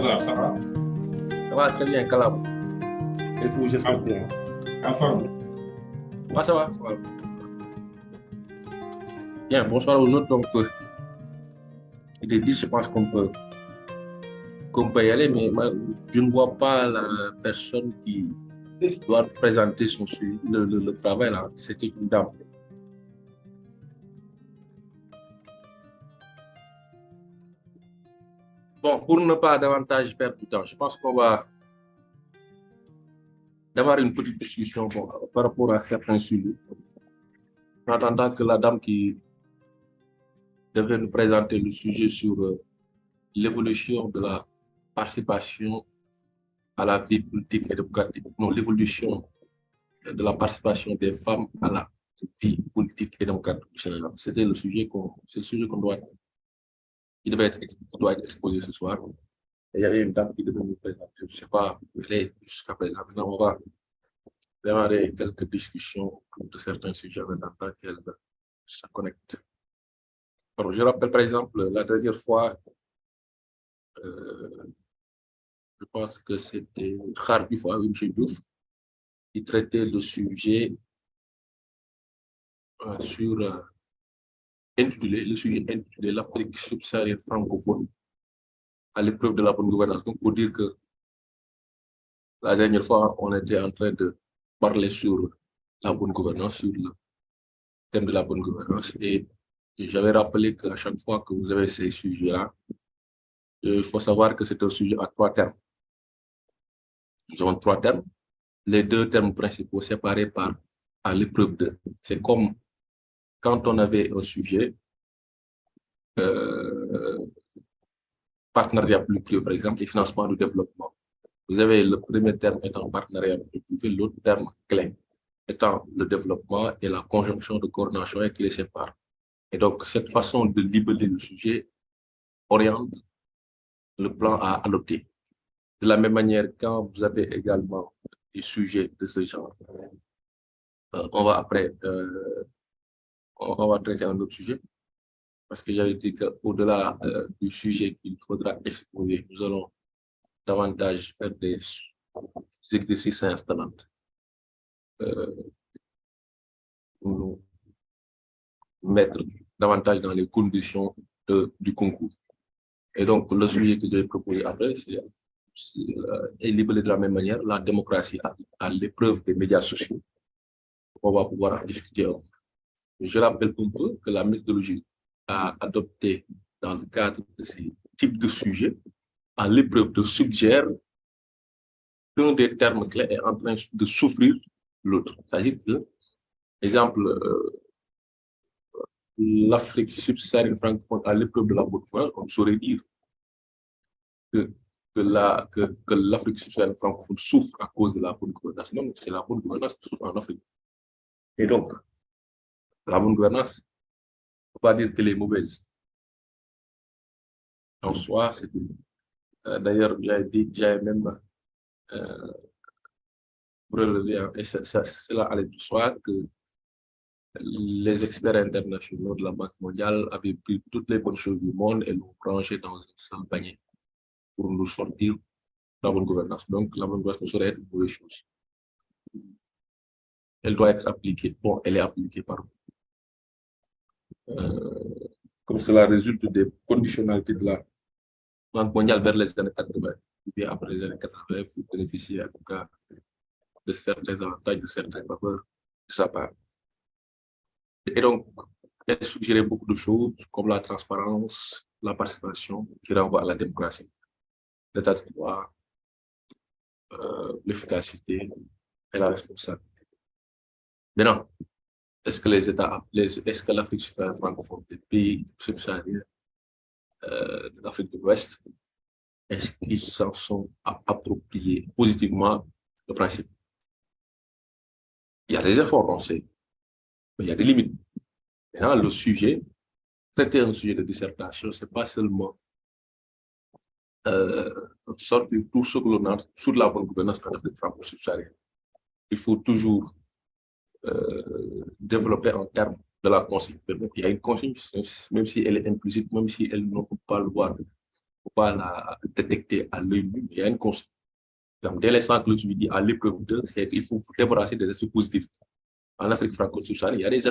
Mozart, ça va? Ça va très bien, Calam. Et vous, j'espère En, bien. en forme. Ouais, ça va, ça va. Bien, bonsoir aux autres. Donc, il est 10, je pense qu'on peut y aller, mais je ne vois pas la personne qui doit présenter le travail là. C'était une dame. Bon, pour ne pas davantage perdre du temps, je pense qu'on va avoir une petite discussion par rapport à certains sujets. En attendant que la dame qui devait nous présenter le sujet sur l'évolution de la participation à la vie politique et démocratique, non, l'évolution de la participation des femmes à la vie politique et démocratique du Sénégal. C'était le sujet qui doit être exposé ce soir. Et il y avait une dame qui devait nous présenter. Je ne sais pas où elle est jusqu'à présent. Maintenant, on va démarrer quelques discussions de certains sujets en attendant qu'elle se connecte. Alors, je rappelle par exemple, la dernière fois, je pense que c'était Khar Diouf, M. Diouf, qui traitait le sujet le sujet intitulé l'Afrique subsaharienne francophone à l'épreuve de la bonne gouvernance. Donc, pour dire que la dernière fois, on était en train de parler sur la bonne gouvernance, sur le thème de la bonne gouvernance, et j'avais rappelé qu'à chaque fois que vous avez ces sujets-là, il faut savoir que c'est un sujet à 3 termes. Nous avons 3 termes. Les 2 termes principaux séparés par à l'épreuve de. C'est comme quand on avait un sujet, partenariat public-privé, par exemple, et financement du développement. Vous avez le premier terme étant partenariat public-privé, l'autre terme clé étant le développement et la conjonction de coordination qui les sépare. Et donc, cette façon de libeller le sujet oriente le plan à adopter. De la même manière, quand vous avez également des sujets de ce genre, on va après, on va traiter un autre sujet, parce que j'avais dit qu'au-delà du sujet qu'il faudra exposer, nous allons davantage faire des exercices installants pour nous mettre davantage dans les conditions du concours. Et donc, le sujet que j'ai proposé après, est libellé de la même manière, la démocratie à l'épreuve des médias sociaux. On va pouvoir en discuter. Je rappelle un peu que la méthodologie à adopter dans le cadre de ces types de sujets, à l'épreuve de suggère qu'un des termes clés est en train de souffrir l'autre. C'est-à-dire que, exemple, l'Afrique subsaharienne francophone à l'épreuve de la bonne gouvernance, on saurait dire que l'Afrique subsaharienne francophone souffre à cause de la bonne gouvernance. Non, c'est la bonne gouvernance qui souffre en Afrique. Et donc, la bonne gouvernance, on ne peut pas dire qu'elle est mauvaise. En soi, c'est d'ailleurs, j'avais même relevé, et cela allait du soir, que les experts internationaux de la Banque mondiale avaient pris toutes les bonnes choses du monde et l'ont rangé dans un seul panier pour nous sortir de la bonne gouvernance. Donc, la bonne gouvernance ne saurait être une mauvaise chose. Elle doit être appliquée. Bon, elle est appliquée par vous. Comme cela résulte des conditionnalités de la Banque mondiale vers les années 80, ou bien après les années 80, vous bénéficiez en tout cas de certains avantages, de certains faveurs de sa part. Et donc, elle suggérait beaucoup de choses comme la transparence, la participation qui renvoie à la démocratie, l'état de droit, l'efficacité et la responsabilité. Maintenant, est-ce que l'Afrique subsaharienne francophone, les pays subsahariens de l'Afrique de l'Ouest, est-ce qu'ils s'en sont appropriés positivement le principe? Il y a des efforts, on sait, mais il y a des limites. Maintenant, le sujet, traiter un sujet de dissertation, ce n'est pas seulement sortir tout ce que l'on a sur la bonne gouvernance en Afrique franco-subsaharienne. Il faut toujours développer en termes de la consigne. Il y a une consigne, même si elle est implicite, même si elle ne peut pas le voir pas la détecter à l'œil nu, mais il y a une constante. Dès l'instant que je lui dis à l'épreuve 2, c'est qu'il faut débarrasser des aspects positifs. En Afrique franco-subsaharienne, il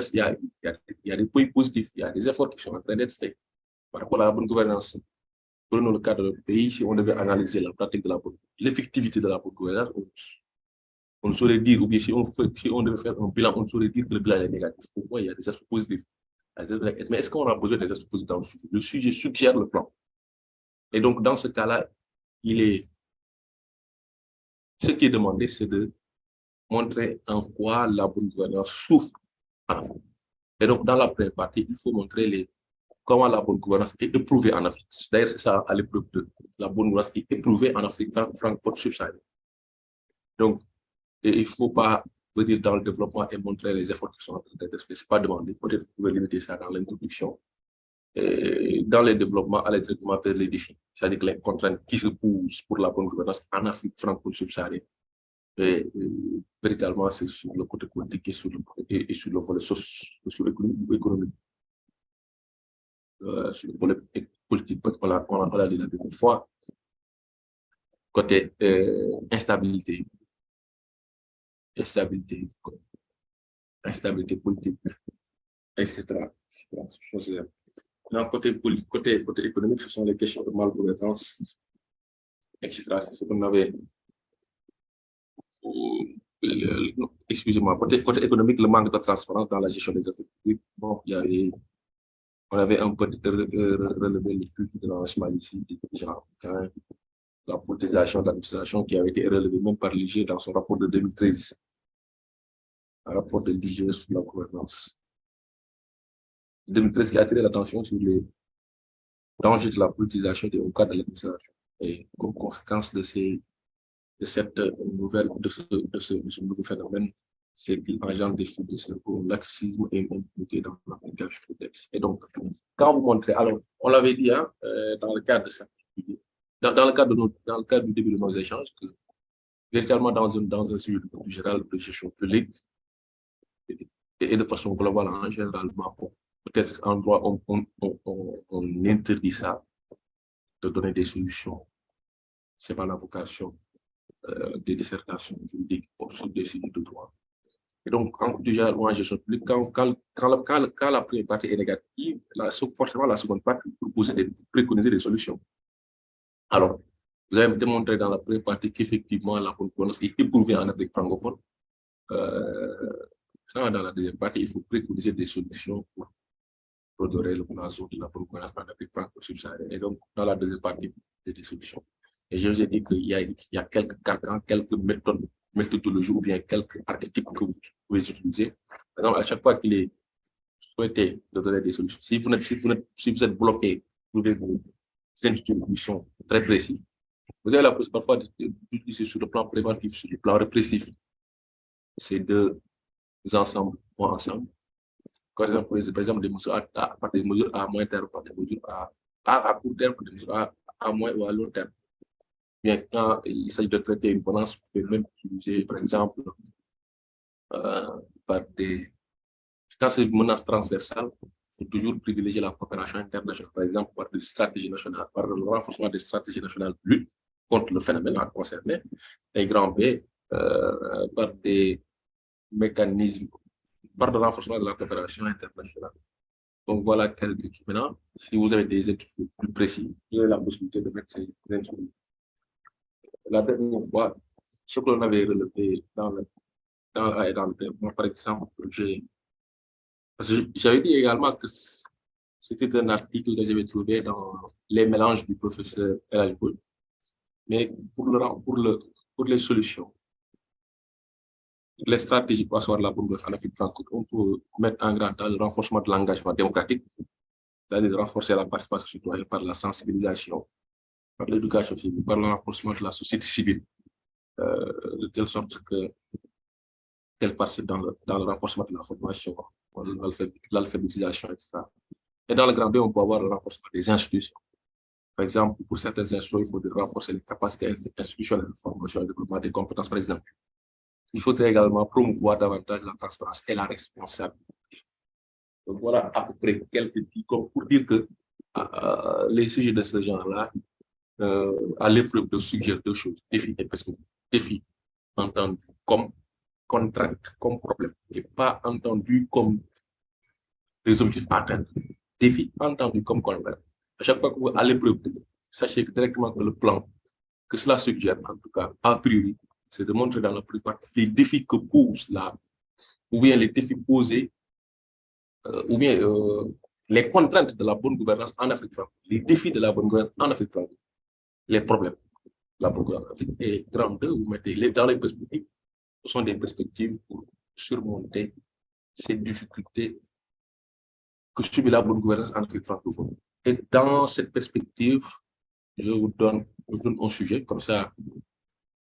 y a des points positifs, il y a des efforts qui sont en train d'être faits par rapport à la bonne gouvernance. Prenons le cas de notre pays, si on devait analyser la pratique de l'effectivité de la bonne gouvernance, on ne saurait dire, ou bien si on devait faire un bilan, on ne saurait dire que le bilan est négatif. Pourquoi il y a des aspects positifs? Mais est-ce qu'on a besoin des aspects positifs dans le sujet? Le sujet suggère le plan. Et donc, dans ce cas-là, ce qui est demandé, c'est de montrer en quoi la bonne gouvernance souffre en Afrique. Et donc, dans la première partie, il faut montrer comment la bonne gouvernance est éprouvée en Afrique. D'ailleurs, c'est ça à l'épreuve de la bonne gouvernance est éprouvée en Afrique franco-subsaharienne. Donc, il ne faut pas venir dans le développement et montrer les efforts qui sont en train d'être faits. Ce n'est pas demandé. Peut-être que vous pouvez limiter ça dans l'introduction. Dans les développements, aller directement vers les défis. C'est-à-dire que les contraintes qui se posent pour la bonne gouvernance en Afrique franco-subsaharienne. Véritablement, c'est sur le côté politique et sur le volet socio-économique. Sur le volet politique, on l'a dit la dernière fois. Côté instabilité politique, etc. Donc, côté économique, ce sont les questions de malgouvernance, etc. C'est ce qu'on avait. Excusez-moi, côté économique, le manque de transparence dans la gestion des affaires publiques. Bon, on avait un peu relevé le plus de l'enrichissement ici, la politisation de l'administration qui avait été relevée même par l'IG dans son rapport de 2013, un rapport de l'IG sur la gouvernance. 2013 qui a attiré l'attention sur les dangers de la politisation des cadres de l'administration. Et comme conséquence de ce nouveau phénomène, c'est qu'il engendre des flux de cerveau, laxisme et une impunité dans l'application du texte. Et donc, quand vous montrez, alors, on l'avait dit dans le cadre de ça, dans le cadre du début de nos échanges, que véritablement dans un sujet général de gestion publique et de façon globale, généralement, peut-être en droit, on interdit ça, de donner des solutions. Ce n'est pas la vocation des dissertations juridiques sur des sujets de droit. Et donc, en général, en gestion publique, quand la première partie est négative, forcément la seconde partie préconiser des solutions. Alors, vous avez démontré dans la première partie qu'effectivement, la bonne gouvernance est éprouvée en Afrique francophone. Dans la deuxième partie, il faut préconiser des solutions pour redorer le blason de la bonne gouvernance en Afrique franco-subsaharienne. Et donc, dans la deuxième partie, il y a des solutions. Et je vous ai dit qu'il y a quelques carcans, quelques méthodologies ou bien quelques archétypes que vous pouvez utiliser. Par exemple, à chaque fois qu'il est souhaité de donner des solutions, si vous êtes bloqué pour des institutions très précises, vous avez la possibilité parfois d'utiliser sur le plan préventif, sur le plan répressif. Ces deux ensembles vont ensemble. Par exemple, des mesures à moyen terme, par des mesures à court terme, des mesures à moyen ou à long terme. Bien, quand il s'agit de traiter une menace, vous pouvez même utiliser, par exemple, quand c'est une menace transversale, il faut toujours privilégier la coopération internationale, par exemple, par des stratégies nationales, par le renforcement des stratégies nationales de lutte contre le phénomène concerné, et grand B, par des mécanismes, par le renforcement de la coopération internationale. Donc voilà quelques trucs. Maintenant, si vous avez des études plus précises, vous avez la possibilité de mettre ces études. La dernière fois, ce que l'on avait relevé dans le développement, par exemple, j'avais dit également que c'était un article que j'avais trouvé dans les mélanges du professeur El Boul. Mais pour les solutions, les stratégies pour asseoir la bonne gouvernance en Afrique francophone, on peut mettre en grand dans le renforcement de l'engagement démocratique, c'est-à-dire de renforcer la participation citoyenne par la sensibilisation, par l'éducation civile, par le renforcement de la société civile, de telle sorte qu'elle participe dans le renforcement de la formation, l'alphabétisation, etc. Et dans le grand B, on peut avoir le renforcement des institutions. Par exemple, pour certaines institutions, il faut renforcer les capacités institutionnelles de formation et de développement des compétences, par exemple. Il faudrait également promouvoir davantage la transparence et la responsabilité. Donc voilà à peu près quelques petits pour dire que les sujets de ce genre-là, à l'épreuve de suggérer deux choses, défi et perspective. Défi entendu comme contrainte, comme problème, et pas entendu comme les objectifs à atteindre. Défi entendu comme contrainte. À chaque fois que vous à l'épreuve, sachez directement que le plan que cela suggère, en tout cas, a priori, c'est de montrer dans la plupart les défis que pose là, ou bien les défis posés, ou bien les contraintes de la bonne gouvernance en Afrique francophone, les défis de la bonne gouvernance en Afrique francophone, les problèmes de la bonne gouvernance en Afrique. Et grand 2, vous mettez dans les perspectives, ce sont des perspectives pour surmonter ces difficultés que subit la bonne gouvernance en Afrique francophone. Et dans cette perspective, je vous donne un sujet, comme ça,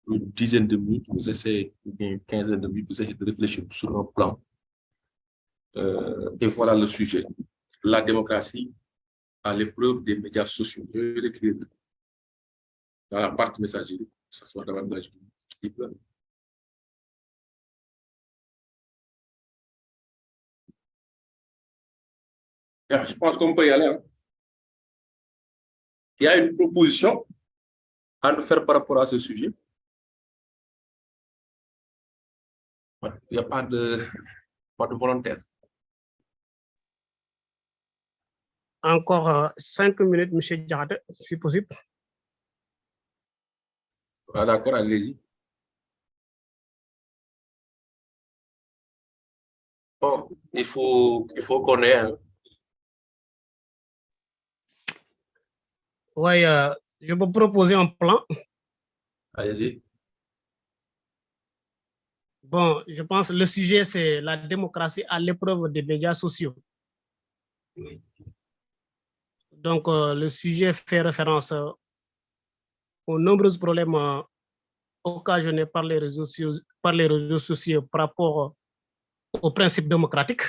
une dizaine de minutes, vous essayez, une quinzaine de minutes, vous essayez de réfléchir sur un plan. Et voilà le sujet. La démocratie à l'épreuve des médias sociaux. Je vais l'écrire dans la partie messagerie, que ce soit davantage visible. Je pense qu'on peut y aller. Hein. Il y a une proposition à nous faire par rapport à ce sujet. Il n'y a pas de volontaire. Encore 5 minutes, M. Diarade, si possible. Ah, d'accord, allez-y. Bon, il faut qu'on ait. Hein. Oui, je peux proposer un plan. Allez-y. Bon, je pense que le sujet, c'est la démocratie à l'épreuve des médias sociaux. Oui. Donc, le sujet fait référence aux nombreux problèmes occasionnés par les réseaux sociaux par rapport aux principes démocratiques.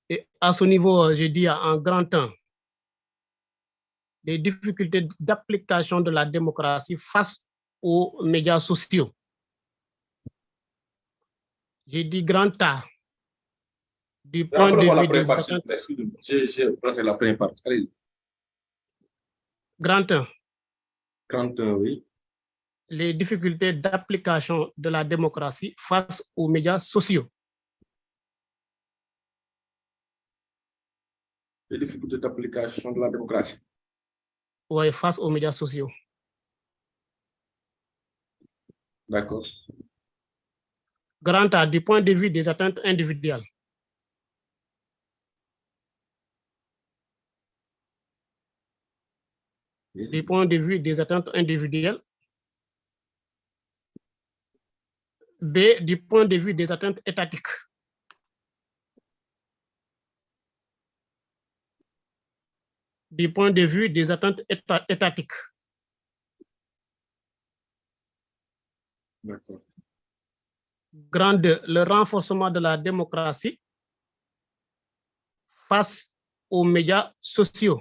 Et à ce niveau, j'ai dit en grand temps, les difficultés d'application de la démocratie face aux médias sociaux. J'ai dit grand A. Du point de vue des attentes... J'ai raté la première partie. Allez. Grand 1. Grand 1, oui. Les difficultés d'application de la démocratie face aux médias sociaux. Les difficultés d'application de la démocratie. Oui, face aux médias sociaux. D'accord. Grand A, du point de vue des attentes individuelles. Oui. Du point de vue des attentes individuelles. B, du point de vue des attentes étatiques. Du point de vue des attentes étatiques. D'accord. Grand 2, le renforcement de la démocratie face aux médias sociaux.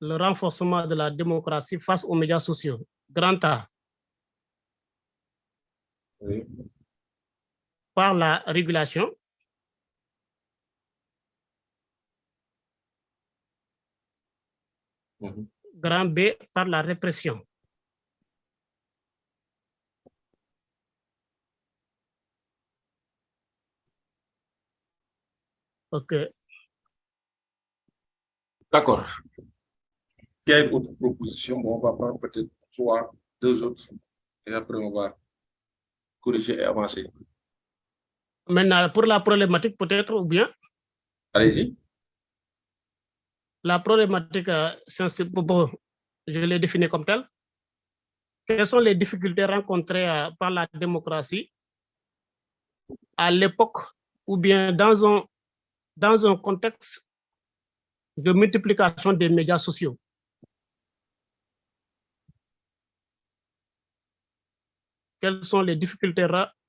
Le renforcement de la démocratie face aux médias sociaux. Grand A. Oui. Par la régulation. Grand B, par la répression. OK. D'accord. Il y a une autre proposition. Bon, on va prendre peut-être deux autres. Et après, on va corriger et avancer. Maintenant, pour la problématique, peut-être, ou bien? Allez-y. La problématique, je l'ai définie comme telle. Quelles sont les difficultés rencontrées par la démocratie à l'époque ou bien dans un contexte de multiplication des médias sociaux? Quelles sont les difficultés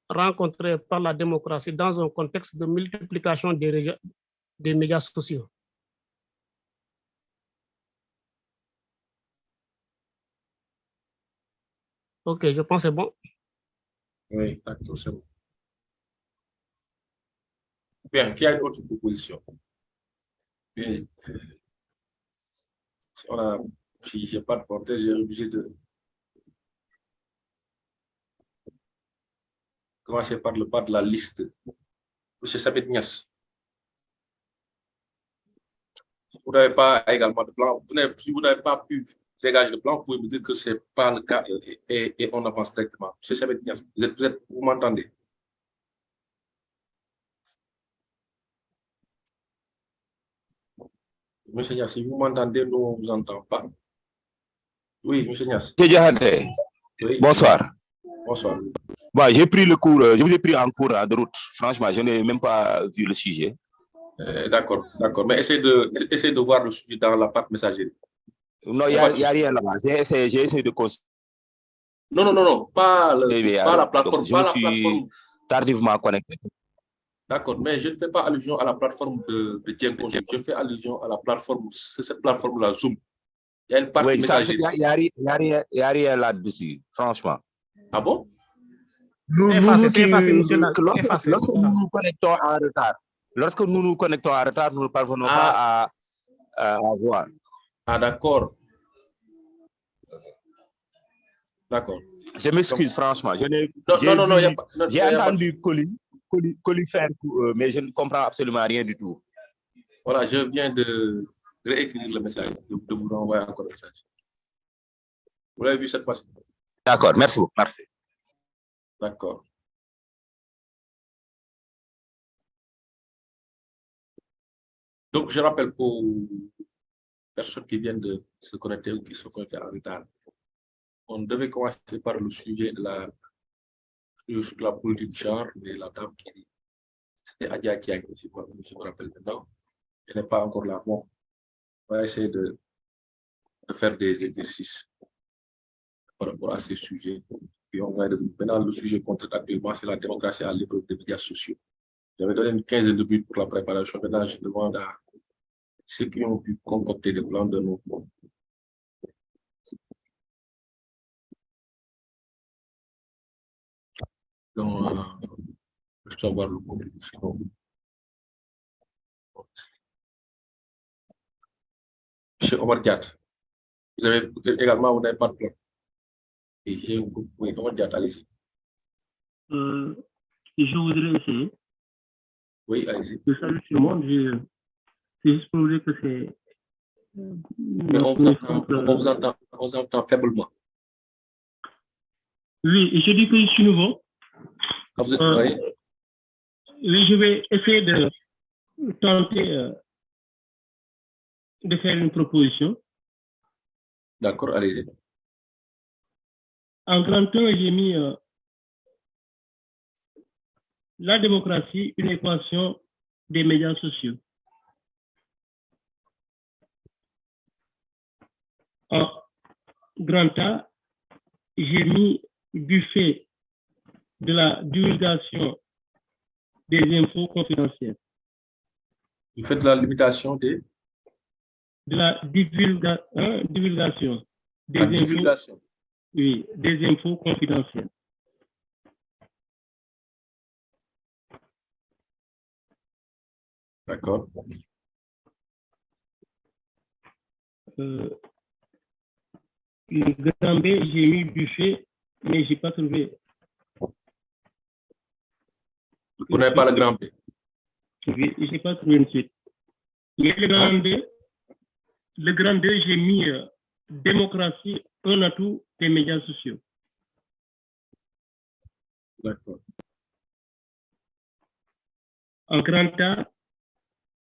rencontrées par la démocratie dans un contexte de multiplication des médias sociaux? OK, je pense que c'est bon. Oui, d'accord, c'est bon. Bien, qui a une autre proposition? Bien, si je n'ai pas de portée, j'ai obligé de commencer par le bas de la liste. Monsieur Sabet Nias, vous n'avez pas également de plan. Si vous n'avez pas pu dégager de plan, vous pouvez me dire que ce n'est pas le cas et on avance directement. Monsieur Sabet Nias, vous m'entendez? Monsieur Nias, si vous m'entendez, nous ne vous entendons pas. Oui, monsieur Nias. Oui. Bonsoir. Bonsoir. Bon, j'ai pris le cours, je vous ai pris en cours de route. Franchement, je n'ai même pas vu le sujet. D'accord, d'accord. Mais essayez de voir le sujet dans la part messagerie. Non, il n'y a rien là-bas. J'ai essayé de construire. Non, pas la plateforme. Donc, je me suis tardivement connecté. D'accord, mais je ne fais pas allusion à la plateforme de Tienko. Je fais allusion à la plateforme, c'est cette plateforme-là, Zoom. Il y a une partie messagerie. Il n'y a rien là-dessus, franchement. Ah bon? Lorsque nous nous connectons en retard, nous ne parvenons pas à voir. Ah, d'accord. D'accord. Je m'excuse, franchement. J'ai entendu Coli faire, mais je ne comprends absolument rien du tout. Voilà, je viens de réécrire le message, de vous renvoyer encore le message. Vous l'avez vu cette fois-ci? D'accord, merci beaucoup. Merci. D'accord. Donc, je rappelle aux personnes qui viennent de se connecter ou qui se connectent en retard, on devait commencer par le sujet de la politique de genre, mais la dame qui dit, c'était Adia Kiag, je me rappelle maintenant, elle n'est pas encore là. Bon, on va essayer de faire des exercices par rapport à ces sujets. Puis on va maintenant, le sujet qu'on traite actuellement, c'est la démocratie à l'épreuve des médias sociaux. J'avais donné une quinzaine de minutes pour la préparation. Maintenant, je demande à ceux qui ont pu concocter des plans de nous. Donc, je dois voir le contenu. Monsieur Omar Diat, vous avez également, vous n'avez pas de plan. Et oui, Omar Diat, allez-y. Je voudrais essayer. Oui, allez-y. Salut tout le monde. C'est juste pour vous dire que c'est. Mais on vous entend faiblement. Oui, je dis que je suis nouveau. Oui. Oui, je vais essayer de tenter de faire une proposition. D'accord, allez-y. En grand 1, j'ai mis la démocratie, une équation des médias sociaux. En grand A, j'ai mis du fait de la divulgation des infos confidentielles. Du fait de la limitation de la divulgation des infos, oui, des infos confidentielles. D'accord. Le grand B, j'ai mis buffet, mais je n'ai pas trouvé. Vous n'avez pas le grand B? Oui, je n'ai pas trouvé une suite. Mais le grand B, j'ai mis démocratie, un atout des médias sociaux. D'accord. En grand A,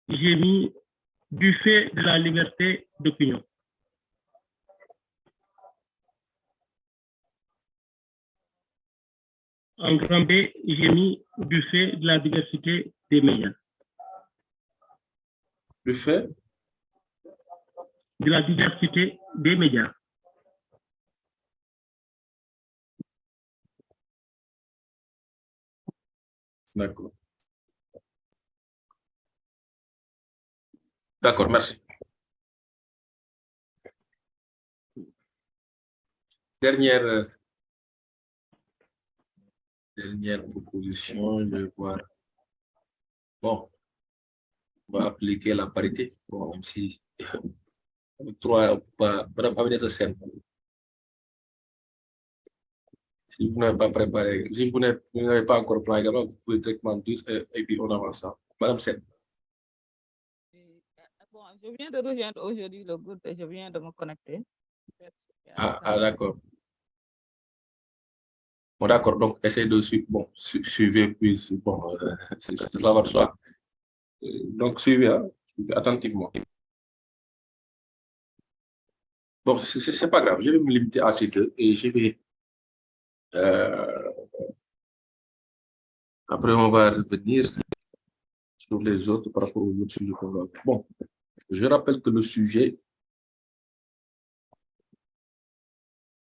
j'ai mis du fait de la liberté d'opinion. En grand B, j'ai mis du fait de la diversité des médias. Du fait de la diversité des médias. D'accord. D'accord, merci. Dernière Dernière proposition, je vais voir. Bon, on va appliquer la parité. Bon, même si 3, Madame Aminata Sen, si vous n'avez pas préparé, si vous n'avez pas encore préparé également, vous pouvez directement dire et puis on avance. Madame Sen. Bon, je viens de rejoindre aujourd'hui le groupe et je viens de me connecter. Ah, d'accord. Bon, d'accord, donc essayez de suivre, bon, suivez, puis bon, cela va de soi. Donc, suivez, hein, attentivement. Bon, c'est pas grave, je vais me limiter à ces deux et je vais. Après, on va revenir sur les autres par rapport aux autres sujets qu'on va. Bon, je rappelle que le sujet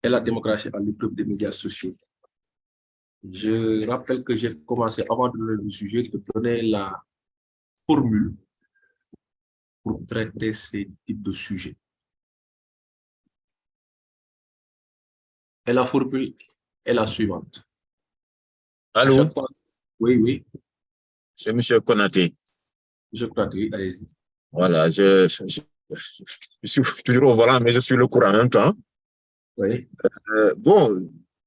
est la démocratie à l'épreuve des médias sociaux. Je rappelle que j'ai commencé, avant de donner le sujet, de donner la formule pour traiter ces types de sujets. Et la formule est la suivante. Allô? Oui. C'est M. Konaté. M. Konaté, allez-y. Voilà, je suis toujours au volant, mais je suis le courant en même temps. Oui. Bon,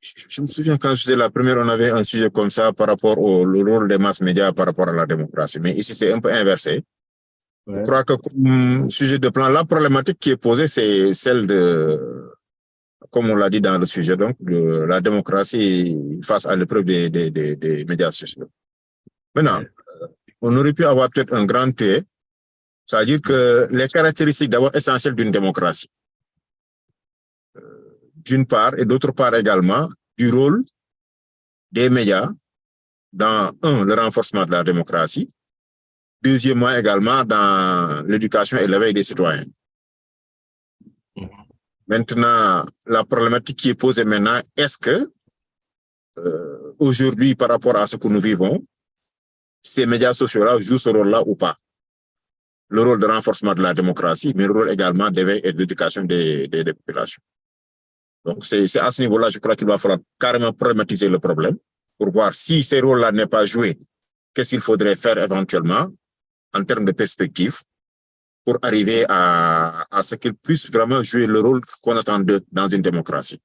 je me souviens quand j'étais la première, on avait un sujet comme ça par rapport au rôle des masses médias par rapport à la démocratie. Mais ici, c'est un peu inversé. Ouais. Je crois que comme sujet de plan, la problématique qui est posée, c'est celle de, comme on l'a dit dans le sujet, donc, de la démocratie face à l'épreuve des médias sociaux. Maintenant, on aurait pu avoir peut-être un grand T, c'est-à-dire que les caractéristiques d'abord essentielles d'une démocratie, d'une part, et d'autre part également, du rôle des médias dans, le renforcement de la démocratie, deuxièmement également dans l'éducation et l'éveil des citoyens. Maintenant, la problématique qui est posée maintenant, est-ce que aujourd'hui, par rapport à ce que nous vivons, ces médias sociaux-là jouent ce rôle-là ou pas? Le rôle de renforcement de la démocratie, mais le rôle également d'éveil et d'éducation des populations. Donc, c'est à ce niveau-là, je crois qu'il va falloir carrément problématiser le problème pour voir si ces rôles-là n'est pas joué, qu'est-ce qu'il faudrait faire éventuellement en termes de perspective pour arriver à ce qu'ils puissent vraiment jouer le rôle qu'on attend d'eux dans une démocratie.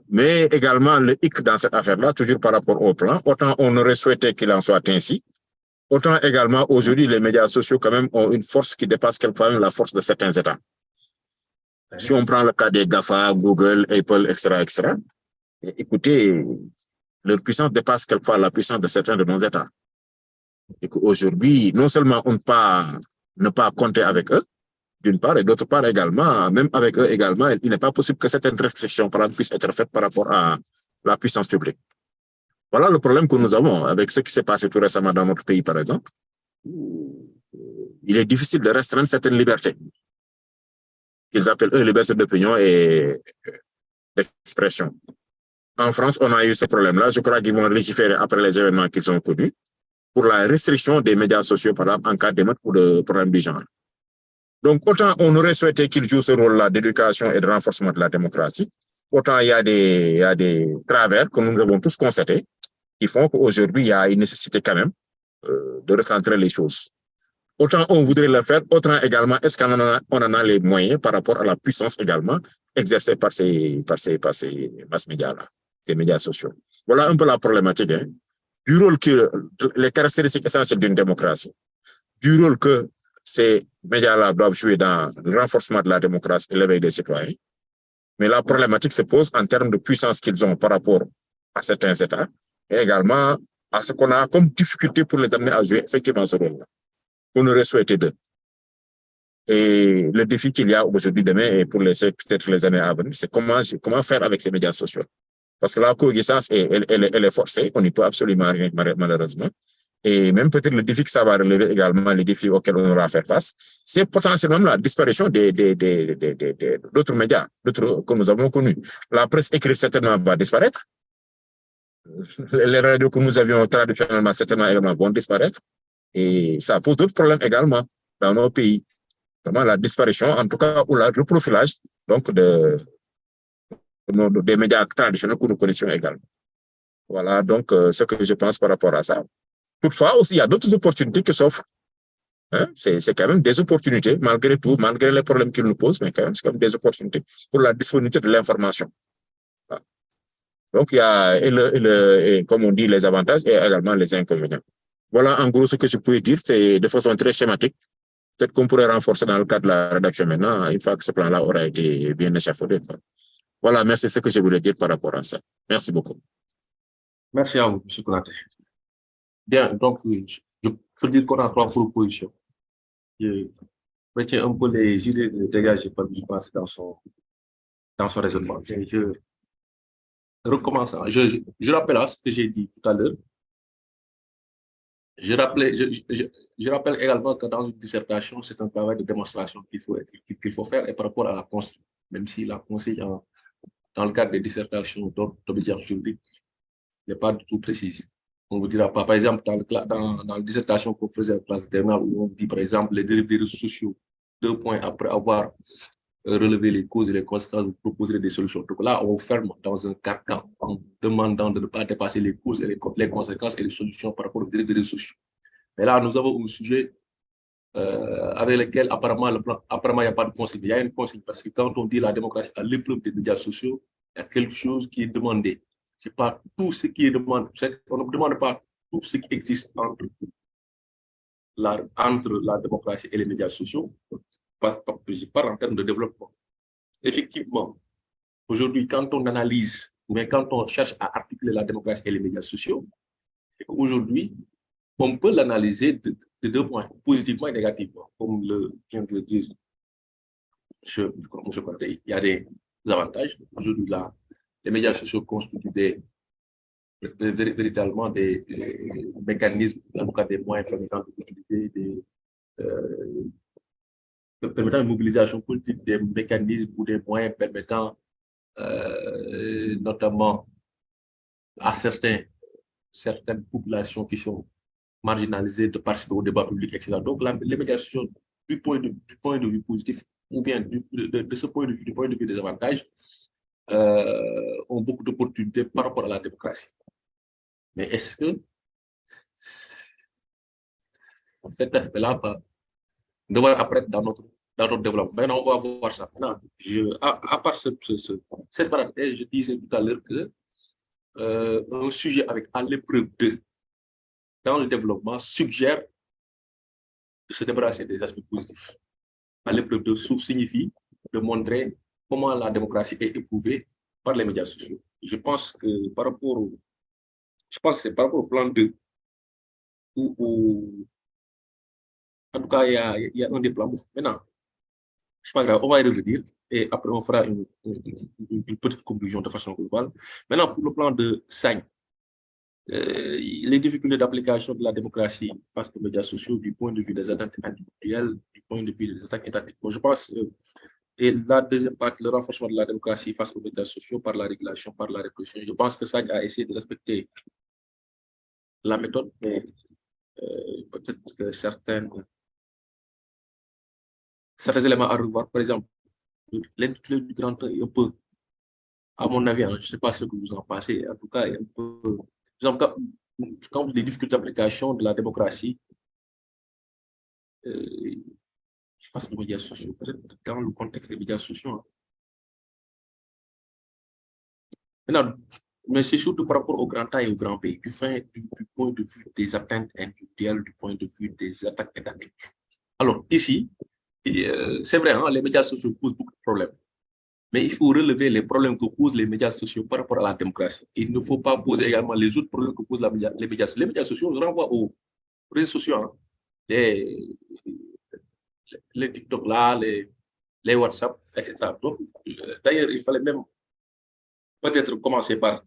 Mais également, le hic dans cette affaire-là, toujours par rapport au plan, autant on aurait souhaité qu'il en soit ainsi, autant également, aujourd'hui, les médias sociaux, quand même, ont une force qui dépasse quelquefois la force de certains États. Si on prend le cas des GAFA, Google, Apple, etc., écoutez, leur puissance dépasse quelquefois la puissance de certains de nos États. Et qu'aujourd'hui, non seulement on ne peut pas compter avec eux, d'une part, et d'autre part également, même avec eux également, il n'est pas possible que certaines restrictions, par exemple, puissent être faites par rapport à la puissance publique. Voilà le problème que nous avons avec ce qui s'est passé tout récemment dans notre pays, par exemple. Il est difficile de restreindre certaines libertés. Ils appellent eux liberté d'opinion et d'expression. En France, on a eu ce problème-là. Je crois qu'ils vont légiférer après les événements qu'ils ont connus pour la restriction des médias sociaux, par exemple, en cas d'émeute ou de problème du genre. Donc, autant on aurait souhaité qu'ils jouent ce rôle-là d'éducation et de renforcement de la démocratie, autant il y a des travers que nous avons tous constatés qui font qu'aujourd'hui, il y a une nécessité quand même de recentrer les choses. Autant on voudrait le faire, autant également, est-ce qu'on en a les moyens par rapport à la puissance également exercée par ces mass médias-là, ces médias sociaux. Voilà un peu la problématique, hein, du rôle que les caractéristiques essentielles d'une démocratie, du rôle que ces médias-là doivent jouer dans le renforcement de la démocratie et l'éveil des citoyens. Mais la problématique se pose en termes de puissance qu'ils ont par rapport à certains États et également à ce qu'on a comme difficulté pour les amener à jouer effectivement ce rôle-là. On aurait souhaité d'eux. Et le défi qu'il y a aujourd'hui, demain, et pour peut-être les années à venir, c'est comment faire avec ces médias sociaux. Parce que la coexistence, elle est forcée, on n'y peut absolument rien, malheureusement. Et même peut-être le défi que ça va relever également, les défis auxquels on aura à faire face, c'est potentiellement la disparition d'autres médias, d'autres que nous avons connus. La presse écrite certainement va disparaître. Les radios que nous avions traditionnellement certainement également vont disparaître. Et ça pose d'autres problèmes également dans nos pays. Vraiment la disparition, en tout cas, ou le profilage donc des médias traditionnels que nous connaissions également. Voilà donc ce que je pense par rapport à ça. Toutefois, aussi, il y a d'autres opportunités qui s'offrent. Hein? C'est quand même des opportunités, malgré tout, malgré les problèmes qu'ils nous posent, mais quand même, c'est quand même des opportunités pour la disponibilité de l'information. Voilà. Donc, il y a, et comme on dit, les avantages et également les inconvénients. Voilà, en gros, ce que je peux dire, c'est de façon très schématique. Peut-être qu'on pourrait renforcer dans le cadre de la rédaction maintenant, une fois que ce plan-là aura été bien échafaudé. Voilà, merci, c'est ce que je voulais dire par rapport à ça. Merci beaucoup. Merci à vous, M. Konaté. Bien, donc, je peux dire qu'on a 3 propositions. Je retiens un peu les idées dégagées par M. Konaté dans son raisonnement. Je recommence. Je rappelle ce que j'ai dit tout à l'heure. Je rappelle également que dans une dissertation, c'est un travail de démonstration qu'il faut faire et par rapport à la consigne, même si la consigne dans le cadre des dissertations d'obédience juridique n'est pas du tout précise. On ne vous dira pas, par exemple, dans la dissertation qu'on faisait en classe terminale, où on dit, par exemple, les dérives des réseaux sociaux, 2 points après avoir relevé les causes et les conséquences, vous proposerez des solutions. Donc là, on ferme dans un carcan en demandant de ne pas dépasser les causes et les conséquences et les solutions par rapport aux dérives des réseaux sociaux. Mais là, nous avons un sujet avec lequel apparemment il n'y a pas de consigne. Il y a une consigne parce que quand on dit la démocratie à l'épreuve des médias sociaux, il y a quelque chose qui est demandé. Ce n'est pas tout ce qui est demandé. On ne demande pas tout ce qui existe entre la démocratie et les médias sociaux. Je parle en termes de développement. Effectivement, aujourd'hui, quand on analyse, mais quand on cherche à articuler la démocratie et les médias sociaux, aujourd'hui, on peut l'analyser de 2 points, positivement et négativement, comme vient de le dire M. Konaté. Il y a des avantages. Aujourd'hui, les médias sociaux constituent véritablement des mécanismes, en tout cas des moyens permettant permettant une mobilisation politique, des mécanismes ou des moyens permettant notamment à certaines populations qui sont marginalisées de participer au débat public, etc. Donc, les médias sociaux, du point de vue positif, ou bien de ce point de vue, du point de vue des avantages, ont beaucoup d'opportunités par rapport à la démocratie. Mais est-ce que cet aspect-là va devoir apparaître dans notre développement? Maintenant, on va voir ça. Maintenant, à part cette parenthèse, je disais tout à l'heure que un sujet avec à l'épreuve de dans le développement suggère de se débarrasser des aspects positifs. À l'épreuve de signifie de montrer comment la démocratie est éprouvée par les médias sociaux. Je pense que c'est par rapport au plan 2, où en tout cas, il y a un des plans. Maintenant, c'est pas grave, on va y revenir et après on fera une petite conclusion de façon globale. Maintenant, pour le plan de Sagne, les difficultés d'application de la démocratie face aux médias sociaux du point de vue des atteintes individuelles, du point de vue des attaques étatiques. Bon, je pense, et la deuxième partie, le renforcement de la démocratie face aux médias sociaux par la régulation, par la répression. Je pense que Sagne a essayé de respecter la méthode, mais peut-être que certains éléments à revoir. Par exemple, l'intitulé du grand est un peu, à mon avis, je ne sais pas ce que vous en pensez, en tout cas, un peu, par exemple, quand les difficultés d'application de la démocratie, je pense que les médias sociaux, peut-être dans le contexte des médias sociaux. Maintenant, mais c'est surtout par rapport au grand A et au grand B, du point de vue des atteintes individuelles, du point de vue des attaques étatiques. Alors, ici, c'est vrai, hein, les médias sociaux posent beaucoup de problèmes. Mais il faut relever les problèmes que posent les médias sociaux par rapport à la démocratie. Il ne faut pas poser également les autres problèmes que posent les médias sociaux. Les médias sociaux, je renvoie aux réseaux sociaux, hein, les TikTok là, les WhatsApp, etc. Donc, d'ailleurs, il fallait même peut-être commencer par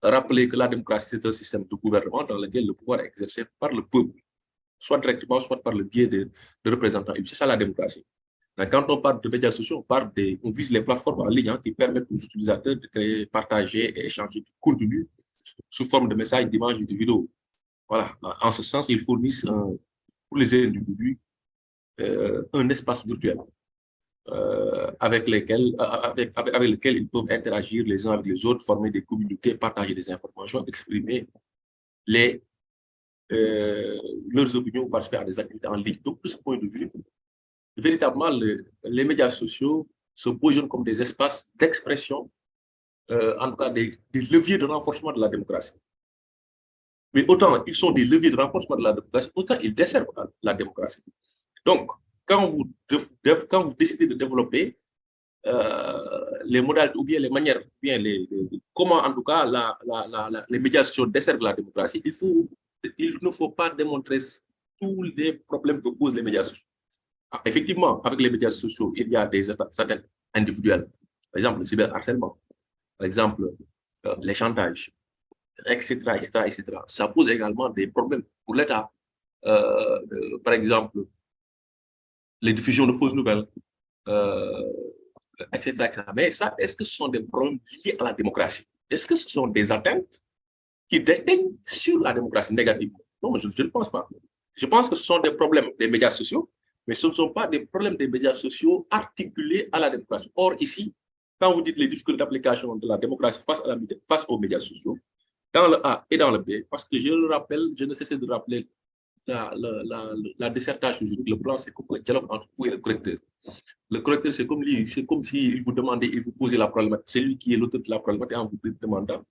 rappeler que la démocratie, c'est un système de gouvernement dans lequel le pouvoir est exercé par le peuple, soit directement, soit par le biais de représentants. C'est ça la démocratie. Quand on parle de médias sociaux, on vise les plateformes en ligne qui permettent aux utilisateurs de créer, partager et échanger du contenu sous forme de messages, d'images et de vidéos. Voilà. En ce sens, ils fournissent pour les individus un espace virtuel avec lesquels ils peuvent interagir les uns avec les autres, former des communautés, partager des informations, exprimer leurs opinions ou participer à des activités en ligne. Donc, de ce point de vue, véritablement, les médias sociaux se positionnent comme des espaces d'expression, en tout cas des leviers de renforcement de la démocratie. Mais autant ils sont des leviers de renforcement de la démocratie, autant ils desservent la démocratie. Donc, quand vous décidez de développer les modalités ou bien les manières, ou bien comment en tout cas les médias sociaux desservent la démocratie, il ne faut pas démontrer tous les problèmes que posent les médias sociaux. Effectivement, avec les médias sociaux, il y a des atteintes individuelles. Par exemple, le cyberharcèlement, par exemple, les chantages, etc., etc. Ça pose également des problèmes pour l'État. Par exemple, les diffusions de fausses nouvelles, etc. Mais ça, est-ce que ce sont des problèmes liés à la démocratie? Est-ce que ce sont des atteintes qui déteignent sur la démocratie négativement? Non, je ne pense pas. Je pense que ce sont des problèmes des médias sociaux, mais ce ne sont pas des problèmes des médias sociaux articulés à la démocratie. Or, ici, quand vous dites les difficultés d'application de la démocratie face aux médias sociaux, dans le A et dans le B, parce que je le rappelle, je ne cesse de rappeler la dissertation juridique, le plan, c'est comme un dialogue entre vous et le correcteur. Le correcteur, c'est comme s'il vous demandait, il vous posait la problématique. C'est lui qui est l'auteur de la problématique en vous demandant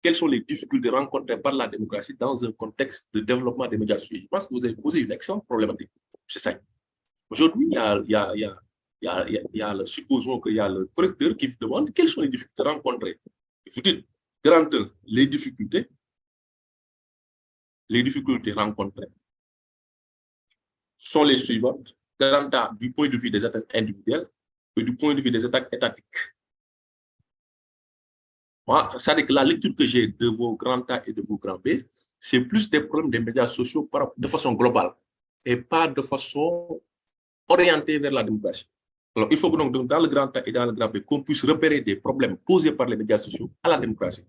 quelles sont les difficultés rencontrées par la démocratie dans un contexte de développement des médias sociaux. Je pense que vous avez posé une excellente problématique. C'est ça. Aujourd'hui, supposons qu'il y a le correcteur qui vous demande quelles sont les difficultés rencontrées. Vous dites, grand 1, les difficultés rencontrées sont les suivantes. Grand A, du point de vue des attaques individuelles et du point de vue des attaques étatiques. Moi, ça veut dire que la lecture que j'ai de vos grands A et de vos grands B, c'est plus des problèmes des médias sociaux de façon globale et pas de façon orientée vers la démocratie. Alors, il faut que donc, dans le grand A et dans le grand B, qu'on puisse repérer des problèmes posés par les médias sociaux à la démocratie.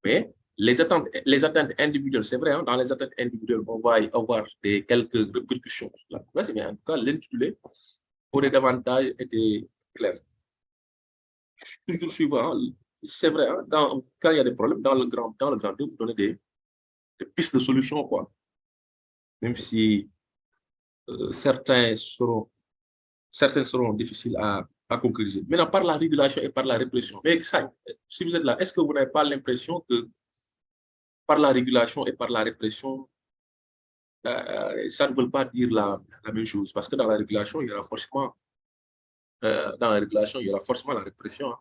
Mais les atteintes individuelles, c'est vrai, hein, dans les atteintes individuelles, on va y avoir quelques répercussions sur la démocratie, mais en tout cas, l'intitulé aurait davantage été clair. Toujours suivant, c'est vrai, hein, quand il y a des problèmes, dans le grand 2, vous donnez des pistes de solutions, quoi. Même si certaines seront difficiles à concrétiser. Maintenant, par la régulation et par la répression. Mais ça, si vous êtes là, est-ce que vous n'avez pas l'impression que par la régulation et par la répression, ça ne veut pas dire la même chose? Parce que dans la régulation, il y aura forcément, la répression.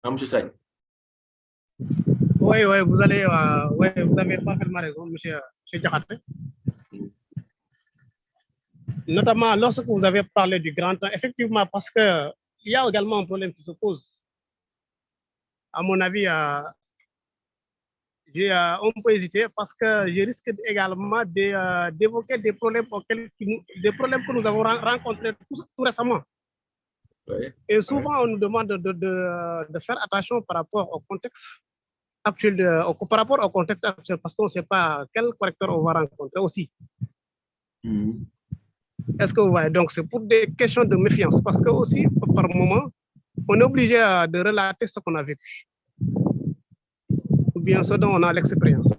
Hein. Monsieur Saïd. Oui, vous avez parfaitement raison, monsieur Diakhaté. Notamment lorsque vous avez parlé du grand temps, effectivement, parce qu'il y a également un problème qui se pose. À mon avis, j'ai un peu hésité parce que je risque également d'évoquer des problèmes que nous avons rencontrés tout récemment. Oui, et souvent, on nous demande de faire attention par rapport au contexte actuel, parce qu'on ne sait pas quel correcteur on va rencontrer aussi. Est-ce que vous voyez? Donc, c'est pour des questions de méfiance, parce que aussi, par moment, on est obligé de relater ce qu'on a vécu, ou bien ce dont on a l'expérience.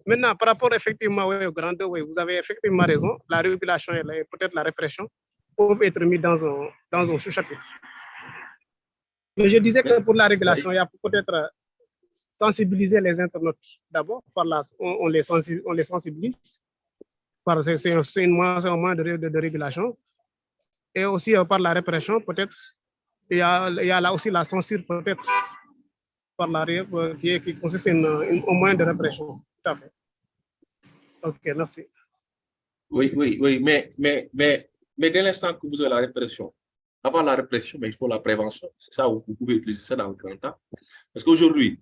Maintenant, par rapport effectivement au grand 2, vous avez effectivement raison, la régulation et peut-être la répression peuvent être mis dans un sous-chapitre. Mais je disais que pour la régulation, il y a peut-être sensibiliser les internautes d'abord, on les sensibilise, c'est un moyen de régulation, et aussi par la répression, peut-être, il y a là aussi la censure, peut-être, qui consiste en moyen de répression. Tout à fait. Ok, merci. Oui, mais dès l'instant que vous avez la répression, avant la répression, mais il faut la prévention. C'est ça, vous pouvez utiliser ça dans le grand temps. Parce qu'aujourd'hui,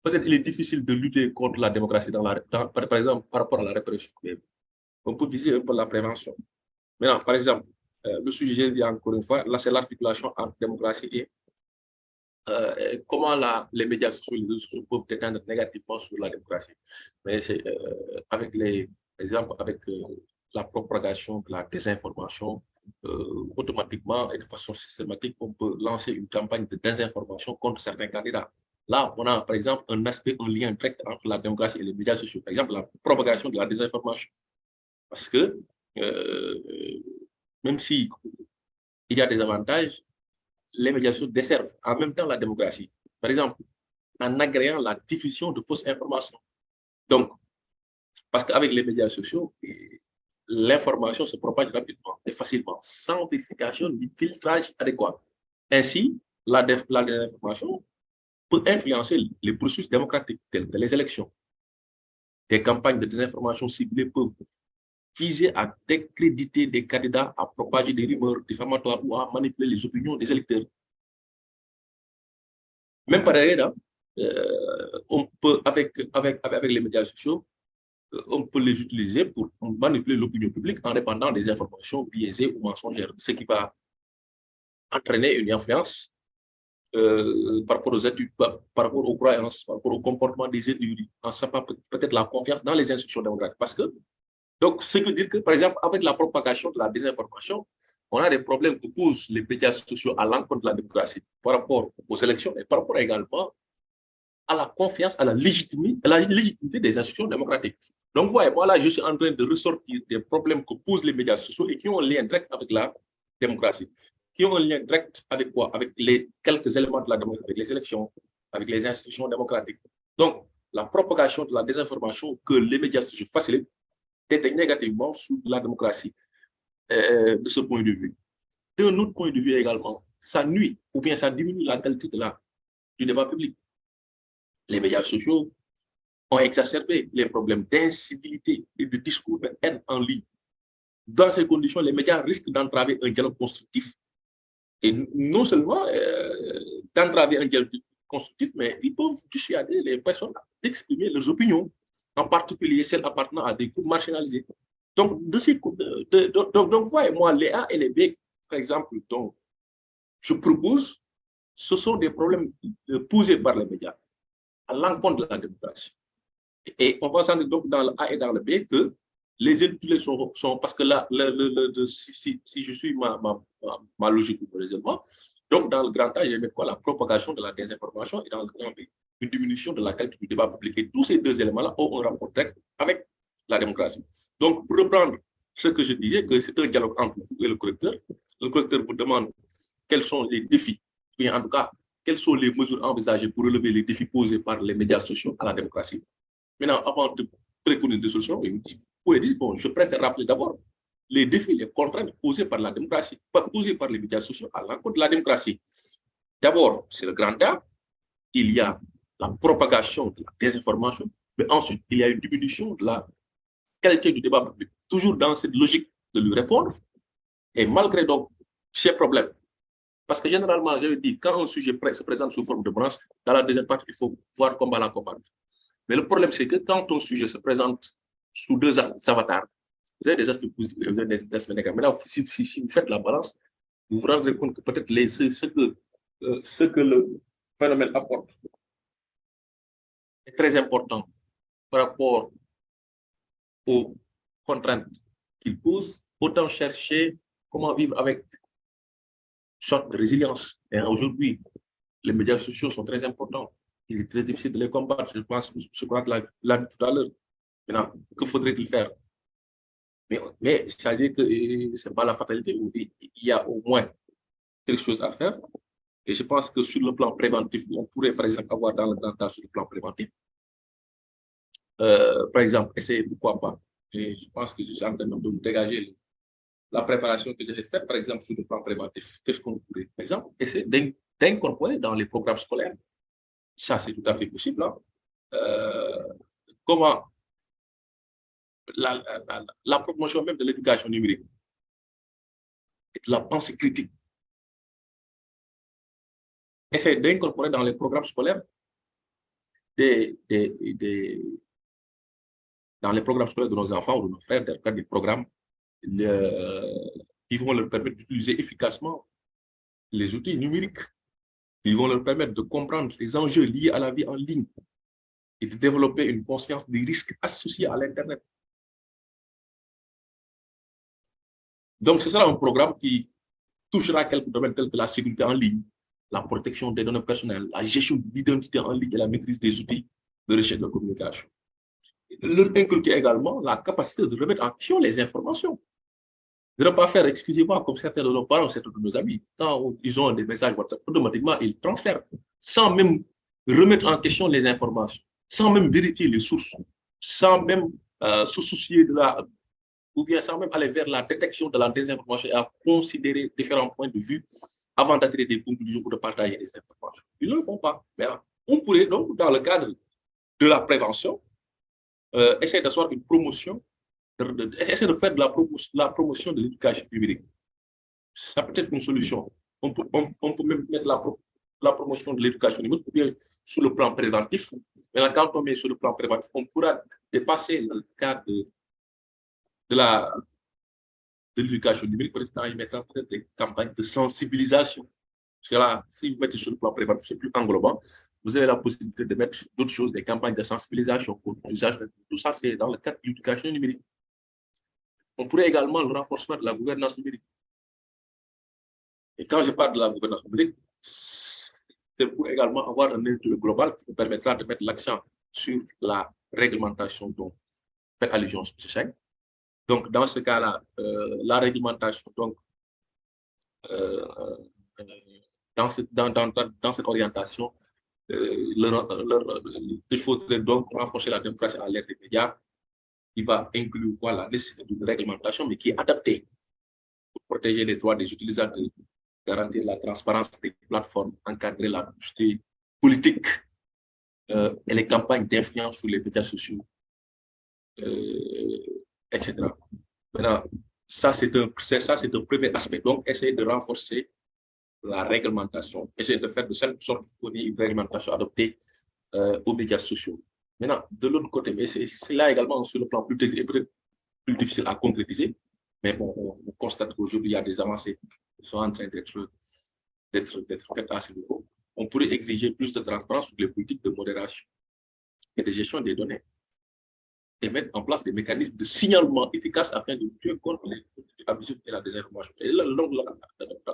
peut-être il est difficile de lutter contre la démocratie par exemple, par rapport à la répression. Mais on peut viser un peu la prévention. Maintenant, par exemple, le sujet, je le dis encore une fois, là, c'est l'articulation entre démocratie et comment les médias sociaux, les réseaux sociaux peuvent déteindre négativement sur la démocratie. Mais c'est avec par exemple, avec la propagation de la désinformation, automatiquement et de façon systématique, on peut lancer une campagne de désinformation contre certains candidats. Là, on a, par exemple, un aspect, un lien direct entre la démocratie et les médias sociaux. Par exemple, la propagation de la désinformation. Parce que, même s'il y a des avantages, les médias sociaux desservent en même temps la démocratie. Par exemple, en agréant la diffusion de fausses informations. Donc, parce qu'avec les médias sociaux, l'information se propage rapidement et facilement, sans vérification ni filtrage adéquat. Ainsi, la désinformation peut influencer les processus démocratiques tels que les élections. Des campagnes de désinformation ciblées peuvent viser à décréditer des candidats, à propager des rumeurs diffamatoires ou à manipuler les opinions des électeurs. Même par ailleurs, on peut, avec les médias sociaux, on peut les utiliser pour manipuler l'opinion publique en répandant des informations biaisées ou mensongères, ce qui va entraîner une influence par rapport aux études, par rapport aux croyances, par rapport au comportement des individus, en sapant peut-être la confiance dans les institutions démocratiques. Parce que, donc, ce qui veut dire que, par exemple, avec la propagation de la désinformation, on a des problèmes que posent les médias sociaux à l'encontre de la démocratie par rapport aux élections et par rapport également à la confiance, à la légitimité des institutions démocratiques. Donc, voyez, moi là, je suis en train de ressortir des problèmes que posent les médias sociaux et qui ont un lien direct avec la démocratie, qui ont un lien direct avec quoi? Avec les quelques éléments de la démocratie, avec les élections, avec les institutions démocratiques. Donc, la propagation de la désinformation que les médias sociaux facilitent déteint négativement sur la démocratie de ce point de vue. D'un autre point de vue également, ça nuit ou bien ça diminue la qualité du débat public. Les médias sociaux ont exacerbé les problèmes d'incivilité et de discours de haine en ligne. Dans ces conditions, les médias risquent d'entraver un dialogue constructif. Et non seulement d'entraver un dialogue constructif, mais ils peuvent dissuader les personnes d'exprimer leurs opinions, en particulier celles appartenant à des groupes marginalisés. Donc, donc voyez, moi, les A et les B, par exemple, dont je propose, ce sont des problèmes posés par les médias à l'encontre de la démocratie. Et on va sentir donc dans le A et dans le B que les intitulés sont parce que là, si je suis ma logique de raisonnement, donc dans le grand A, je mets quoi? La propagation de la désinformation et dans le grand B, une diminution de la qualité du débat public. Et tous ces deux éléments-là ont un rapport direct avec la démocratie. Donc, pour reprendre ce que je disais, que c'est un dialogue entre vous et le correcteur vous demande quels sont les défis, et en tout cas, quelles sont les mesures envisagées pour relever les défis posés par les médias sociaux à la démocratie. Maintenant, avant de préconiser des solutions, vous pouvez dire, bon, je préfère rappeler d'abord les défis, les contraintes posées par la démocratie, pas posées par les médias sociaux à l'encontre de la démocratie. D'abord, c'est le grand A, il y a la propagation de la désinformation, mais ensuite, il y a une diminution de la qualité du débat public, toujours dans cette logique de lui répondre, et malgré donc ces problèmes. Parce que généralement, je dis, quand un sujet se présente sous forme de branche, dans la deuxième partie, il faut voir comment la combattre. Mais le problème, c'est que quand ton sujet se présente sous deux avatars, vous avez des aspects positifs et vous avez des aspects négatifs. Maintenant, si vous faites la balance, vous vous rendrez compte que peut-être ce que le phénomène apporte est très important par rapport aux contraintes qu'il pose. Autant chercher comment vivre avec une sorte de résilience. Et aujourd'hui, les médias sociaux sont très importants. Il est très difficile de les combattre. Je pense que je crois que l'a dit tout à l'heure. Maintenant, que faudrait-il faire? Mais ça veut dire que ce n'est pas la fatalité. Il y a au moins quelque chose à faire. Et je pense que sur le plan préventif, on pourrait par exemple avoir dans le grand âge sur le plan préventif. Par exemple, essayer, pourquoi pas. Et je pense que je suis en train de vous dégager la préparation que j'ai faite, par exemple, sur le plan préventif. Qu'est-ce qu'on pourrait, par exemple, essayer d'incorporer dans les programmes scolaires? Ça, c'est tout à fait possible. Hein. Comment la promotion même de l'éducation numérique et de la pensée critique. Essayer d'incorporer dans les programmes scolaires dans les programmes scolaires de nos enfants ou de nos frères, des programmes qui vont leur permettre d'utiliser efficacement les outils numériques. Ils vont leur permettre de comprendre les enjeux liés à la vie en ligne et de développer une conscience des risques associés à l'Internet. Donc, ce sera un programme qui touchera quelques domaines tels que la sécurité en ligne, la protection des données personnelles, la gestion de l'identité en ligne et la maîtrise des outils de recherche de communication. Leur inculquer également la capacité de remettre en question les informations. De ne pas faire exclusivement comme certains de nos parents, certains de nos amis. Quand ils ont des messages WhatsApp, automatiquement, ils transfèrent sans même remettre en question les informations, sans même vérifier les sources, sans même se soucier de la... ou bien sans même aller vers la détection de la désinformation et à considérer différents points de vue avant d'attirer des conclusions ou de partager des informations. Ils ne le font pas. Mais on pourrait donc, dans le cadre de la prévention, essayer d'asseoir une promotion, essayer de faire de la promotion de l'éducation numérique. Ça peut être une solution. On peut même mettre la promotion de l'éducation numérique ou bien sur le plan préventif. Mais quand on met sur le plan préventif, on pourra dépasser le cadre de l'éducation numérique, peut-être en y mettant peut-être des campagnes de sensibilisation. Parce que là, si vous mettez sur le plan préventif, c'est plus englobant. Vous avez la possibilité de mettre d'autres choses, des campagnes de sensibilisation pour l'usage. Tout ça, c'est dans le cadre de l'éducation numérique. On pourrait également le renforcement de la gouvernance numérique. Et quand je parle de la gouvernance numérique, c'est pour également avoir un étude global qui nous permettra de mettre l'accent sur la réglementation dont fait allusion M. Cheng. Donc, dans ce cas-là, la réglementation, donc, dans cette orientation, il faudrait donc renforcer la démocratie à l'ère des médias, qui va inclure la nécessité d'une réglementation, mais qui est adaptée pour protéger les droits des utilisateurs, garantir la transparence des plateformes, encadrer la publicité politique et les campagnes d'influence sur les médias sociaux, etc. Maintenant, ça, c'est un premier aspect. Donc, essayer de renforcer la réglementation, essayer de faire de cette sorte qu'on ait une réglementation adoptée aux médias sociaux. Maintenant, de l'autre côté, mais c'est là également sur le plan plus difficile à concrétiser, mais bon, on constate qu'aujourd'hui, il y a des avancées qui sont en train d'être faites à ce niveau. On pourrait exiger plus de transparence sur les politiques de modération et de gestion des données et mettre en place des mécanismes de signalement efficaces afin de lutter contre les abus et la désinformation. Et là,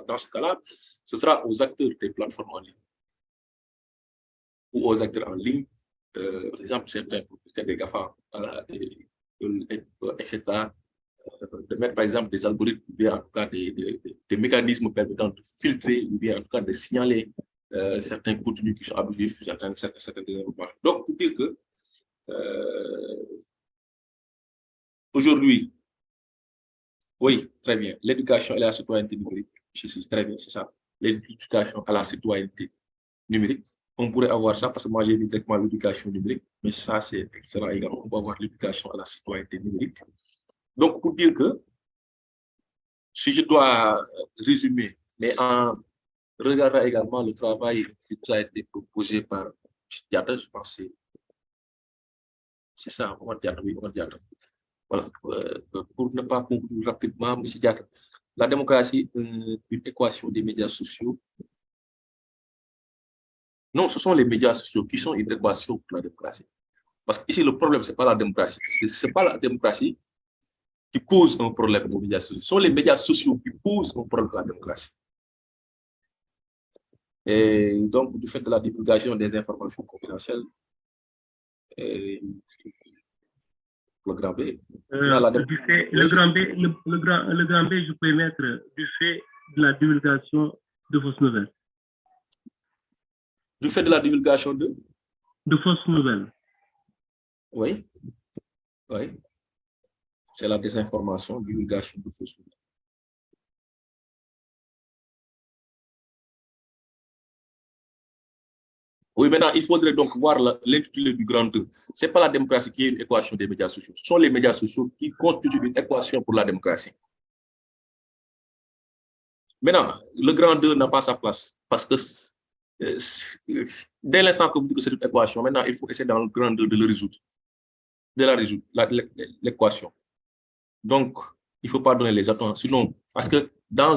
dans ce cas-là, ce sera aux acteurs des plateformes en ligne ou aux acteurs en ligne, par exemple, certains des GAFA, etc., de mettre par exemple des algorithmes ou bien en tout cas des mécanismes permettant de filtrer ou bien en tout cas de signaler certains contenus qui sont abusifs, certaines désinformations. Donc, pour dire que aujourd'hui, oui, très bien, l'éducation et la citoyenneté numérique, c'est très bien, c'est ça, l'éducation à la citoyenneté numérique. On pourrait avoir ça parce que moi j'ai mis directement l'éducation numérique, mais ça c'est excellent également. On va avoir l'éducation à la citoyenneté numérique. Donc, pour dire que, si je dois résumer, mais en regardant également le travail qui nous a été proposé par Diata, je pense que c'est ça, Diata. Voilà. Pour ne pas conclure rapidement, M. Diata, la démocratie, une équation des médias sociaux. Non, ce sont les médias sociaux qui sont une équation pour la démocratie. Parce qu'ici, le problème, ce n'est pas la démocratie. Ce n'est pas la démocratie qui pose un problème aux médias sociaux. Ce sont les médias sociaux qui posent un problème à la démocratie. Et donc, du fait de la divulgation des informations confidentielles, le grand B. Le grand B, je peux mettre du fait de la divulgation de fausses nouvelles. Du fait de la divulgation de fausses nouvelles. Oui. Oui. C'est la désinformation, divulgation de fausses nouvelles. Oui, maintenant, il faudrait donc voir l'intitulé du grand 2. Ce n'est pas la démocratie qui est une équation des médias sociaux. Ce sont les médias sociaux qui constituent une équation pour la démocratie. Maintenant, le grand 2 n'a pas sa place parce que dès l'instant que vous dites que c'est une équation, maintenant, il faut essayer dans le grand 2 de le résoudre. De la résoudre, l'équation. Donc, il ne faut pas donner les attentes. Sinon, parce que dans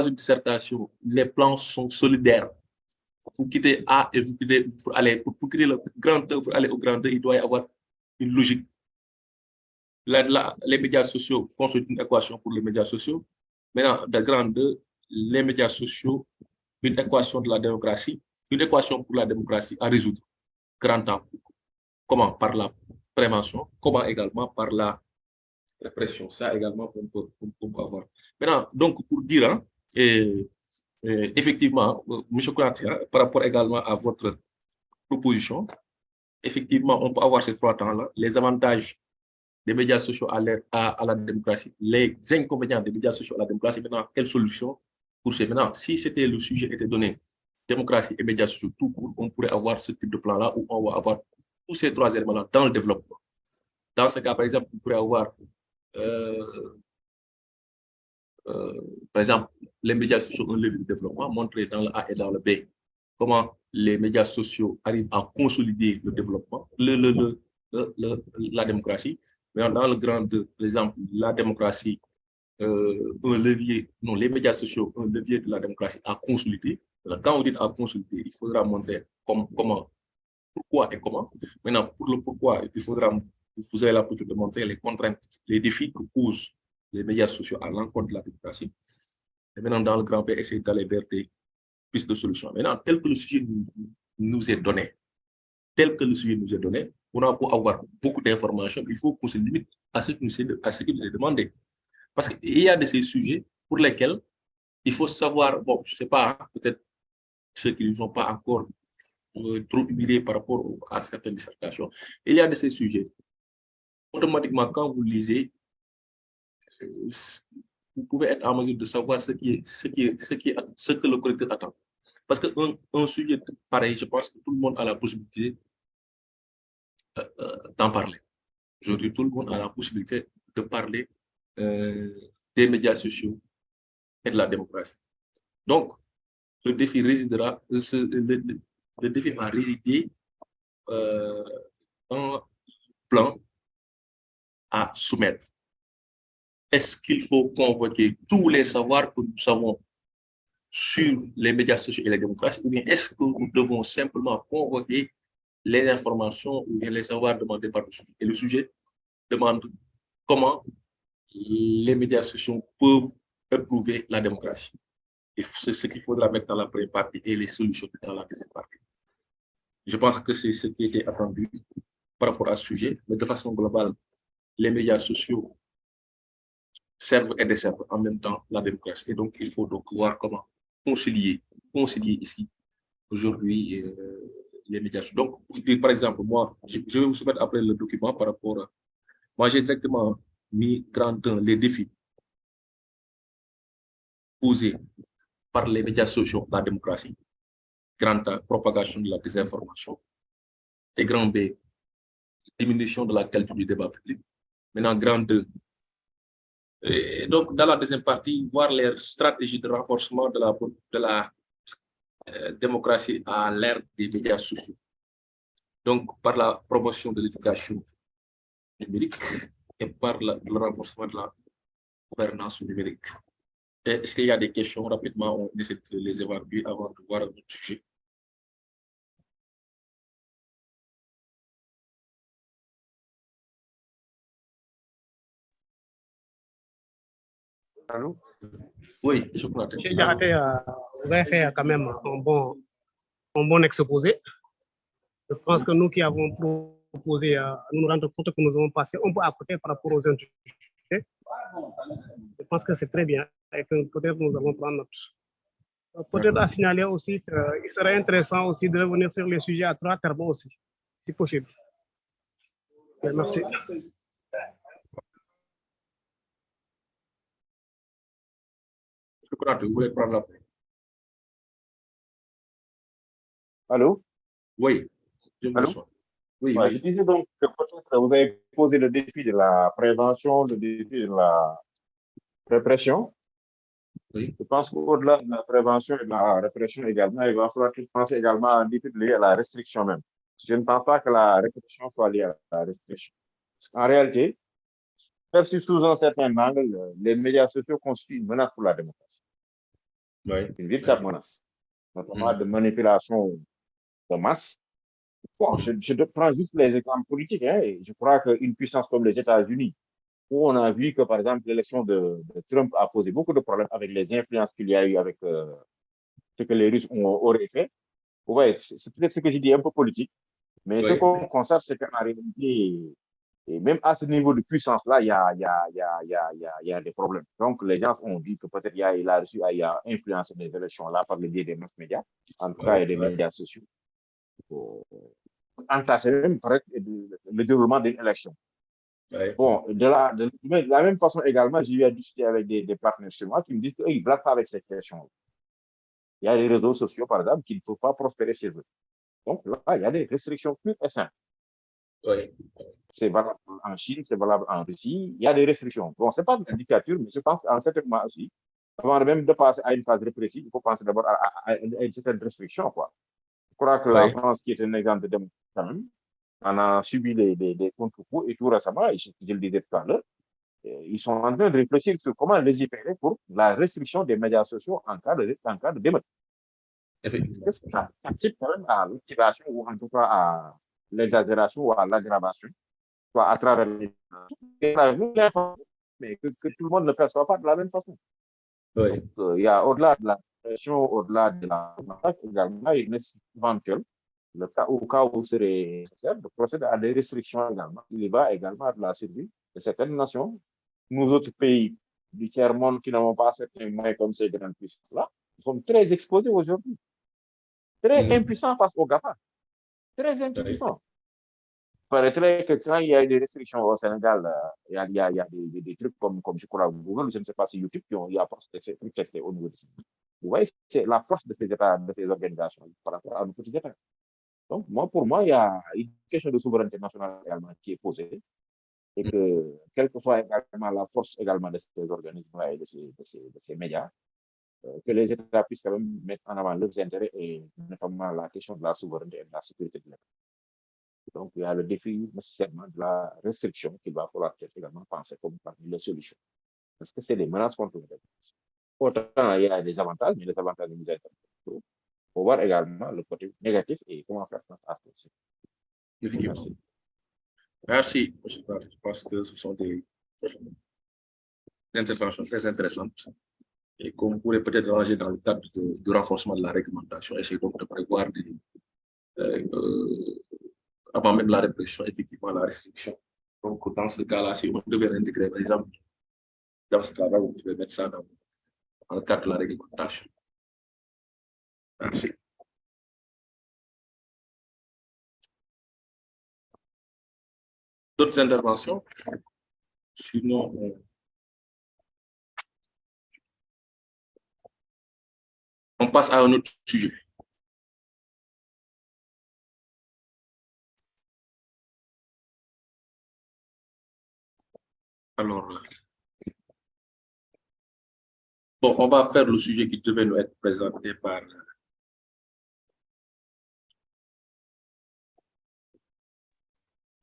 une dissertation, les plans sont solidaires. Vous quittez A et vous quittez pour quitter le grand 2 pour aller au grand 2, il doit y avoir une logique. Les médias sociaux constituent une équation pour les médias sociaux. Maintenant, de grand 2, les médias sociaux, une équation de la démocratie, une équation pour la démocratie à résoudre. Grand temps. Comment? Par la prévention, comment également par la répression. Ça également, on peut avoir. Maintenant, donc, pour dire, hein, effectivement, M. Kouyaté, par rapport également à votre proposition, effectivement, on peut avoir ces 3 temps-là, les avantages des médias sociaux à la démocratie, les inconvénients des médias sociaux à la démocratie. Maintenant, quelle solution pour ces? Maintenant, si le sujet était donné, démocratie et médias sociaux tout court, on pourrait avoir ce type de plan-là où on va avoir tous ces 3 éléments-là dans le développement. Dans ce cas, par exemple, on pourrait avoir, par exemple, les médias sociaux ont un levier de développement, montrer dans le A et dans le B comment les médias sociaux arrivent à consolider le développement, la démocratie. Mais dans le grand 2, par exemple, la démocratie, un levier, non, les médias sociaux, un levier de la démocratie à consolider. Alors, quand on dit à consolider, il faudra montrer comment, pourquoi et comment. Maintenant, pour le pourquoi, il faudra, vous avez la possibilité de montrer les contraintes, les défis que posent les médias sociaux à l'encontre de la démocratie. Et maintenant, dans le grand P, essayer d'aller vers des pistes de solutions. Maintenant, tel que le sujet nous est donné, on a pour avoir beaucoup d'informations, il faut qu'on se limite à ce qui nous est demandé. Parce qu'il y a de ces sujets pour lesquels il faut savoir, bon, je ne sais pas, peut-être ceux qui ne sont pas encore trop humiliés par rapport à certaines dissertations. Il y a de ces sujets. Automatiquement, quand vous lisez, vous pouvez être en mesure de savoir ce que le collecteur attend. Parce qu'un sujet pareil, je pense que tout le monde a la possibilité d'en parler. Aujourd'hui, tout le monde a la possibilité de parler des médias sociaux et de la démocratie. Donc, le défi résidera, le défi va résider dans un plan à soumettre. Est-ce qu'il faut convoquer tous les savoirs que nous savons sur les médias sociaux et la démocratie, ou bien est-ce que nous devons simplement convoquer les informations ou bien les savoirs demandés par le sujet? Et le sujet demande comment les médias sociaux peuvent éprouver la démocratie. Et c'est ce qu'il faudra mettre dans la première partie et les solutions dans la deuxième partie. Je pense que c'est ce qui était attendu par rapport à ce sujet, mais de façon globale, les médias sociaux servent et desservent en même temps la démocratie. Et donc, il faut donc voir comment concilier ici, aujourd'hui, les médias sociaux. Donc, pour dire, par exemple, moi, je vais vous soumettre après le document par rapport à... Moi, j'ai directement mis les défis posés par les médias sociaux à la démocratie. Grand A, propagation de la désinformation. Et grand B, diminution de la qualité du débat public. Maintenant, grand 2. Et donc, dans la deuxième partie, voir les stratégies de renforcement de la démocratie à l'ère des médias sociaux. Donc, par la promotion de l'éducation numérique et par le renforcement de la gouvernance numérique. Est-ce qu'il y a des questions rapidement? On essaie de les évaluer avant de voir notre sujet. Allô? Oui, je crois. M. Diakhaté, vous avez fait quand même un bon exposé. Je pense que nous qui avons proposé, nous nous rendons compte que nous avons passé un peu à côté par rapport aux invités. Je pense que c'est très bien et que peut-être nous allons prendre note. Peut-être à signaler aussi qu'il serait intéressant aussi de revenir sur les sujets à 3 termes aussi, si possible. Merci. Je crois que vous voulez prendre la parole. Allô? Oui. Allô? Oui, Ouais, oui. je disais donc que peut-être vous avez posé le défi de la prévention, le défi de la répression. Oui. Je pense qu'au-delà de la prévention et de la répression également, il va falloir penser également à un défi lié à la restriction même. Je ne pense pas que la répression soit liée à la restriction. En réalité, perçu sous un certain angle, les médias sociaux constituent une menace pour la démocratie. Oui. Une véritable menace, notamment de manipulation de masse. Bon, je prends juste les exemples politiques. Hein, et je crois qu'une puissance comme les États-Unis où on a vu que, par exemple, l'élection de Trump a posé beaucoup de problèmes avec les influences qu'il y a eu avec ce que les Russes auraient fait. Vous voyez, c'est peut-être ce que j'ai dit un peu politique, mais ce qu'on constate, c'est qu'en réalité, et même à ce niveau de puissance-là, il y a des problèmes. Donc, les gens ont dit que peut-être il a influencé les élections-là par le biais des mass médias, en tout cas, et des médias sociaux, pour entasser même le déroulement d'une élection. Bon, de la même façon également, j'ai eu à discuter avec des partenaires chez moi qui me disent qu'ils ne blaguent pas avec ces questions. Il y a des réseaux sociaux, par exemple, qui ne faut pas prospérer chez eux. Donc là, il y a des restrictions plus et simples. C'est valable en Chine, c'est valable en Russie. Il y a des restrictions. Bon, ce n'est pas une dictature, mais je pense qu'en certain moment aussi, avant même de passer à une phase répressive, il faut penser d'abord à une certaine restriction, quoi. Je crois que la France, qui est un exemple de démocratie quand même, on a subi des contre-coups et tout récemment, je le disais tout à l'heure, ils sont en train de réfléchir sur comment légiférer pour la restriction des médias sociaux en cas de démocratie. Ça participe quand même à l'activation ou en tout cas à l'exagération ou à l'aggravation, soit à travers les mais que tout le monde ne perçoit pas de la même façon. Donc, il y a au-delà de la pression, au-delà de la également, il est éventuel, le cas où serait nécessaire de procéder à des restrictions également. Il y va également de la survie de certaines nations. Nous autres pays du tiers-monde qui n'avons pas certains moyens comme ces grandes puissances-là, nous sommes très exposés aujourd'hui. Très impuissants face au GAFA. Très impuissants. Il paraîtrait que quand il y a des restrictions au Sénégal, il y a des trucs comme je crois Google, je ne sais pas si YouTube, il y a ces trucs testés au niveau de ça. Vous voyez, c'est la force de ces États, de ces organisations par rapport à nos petits États. Donc, pour moi, il y a une question de souveraineté nationale également qui est posée. Et que, quelle que soit également la force également de ces organismes-là et de ces médias, que les États puissent quand même mettre en avant leurs intérêts et notamment la question de la souveraineté et de la sécurité de l'État. Donc, il y a le défi nécessairement de la restriction qu'il va falloir également penser comme parmi les solutions. Parce que c'est des menaces contre les défenses. Autant il y a des avantages, mais les avantages nous aident. Il faut voir également le côté négatif et comment faire face à ça. Merci. Je pense que ce sont des interventions très intéressantes et qu'on pourrait peut-être ranger dans le cadre du renforcement de la réglementation, essayer donc de prévoir avant même la répression, effectivement, la restriction. Donc, dans ce cas-là, si on devait intégrer, par exemple, dans ce travail, on devait mettre ça dans le cadre de la réglementation. Merci. D'autres interventions? Sinon, on passe à un autre sujet. Alors, bon, on va faire le sujet qui devait nous être présenté par...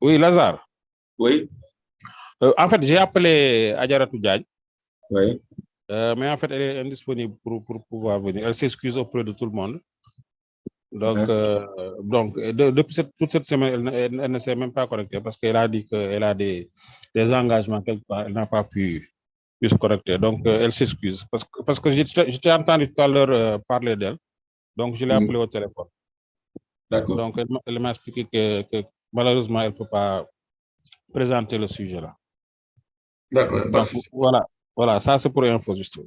Oui, Lazare. Oui. En fait, j'ai appelé Adjaratou Diagne. Oui. Mais en fait, elle est indisponible pour pouvoir venir. Elle s'excuse auprès de tout le monde. Donc, depuis toute cette semaine, elle ne s'est même pas connectée parce qu'elle a dit qu'elle a des engagements quelque part. Elle n'a pas pu se connecter. Donc, elle s'excuse. Parce que je t'ai entendu tout à l'heure parler d'elle. Donc, je l'ai appelée au téléphone. D'accord. Donc, elle m'a expliqué que malheureusement, elle ne peut pas présenter le sujet là. D'accord. Voilà, ça c'est pour info juste.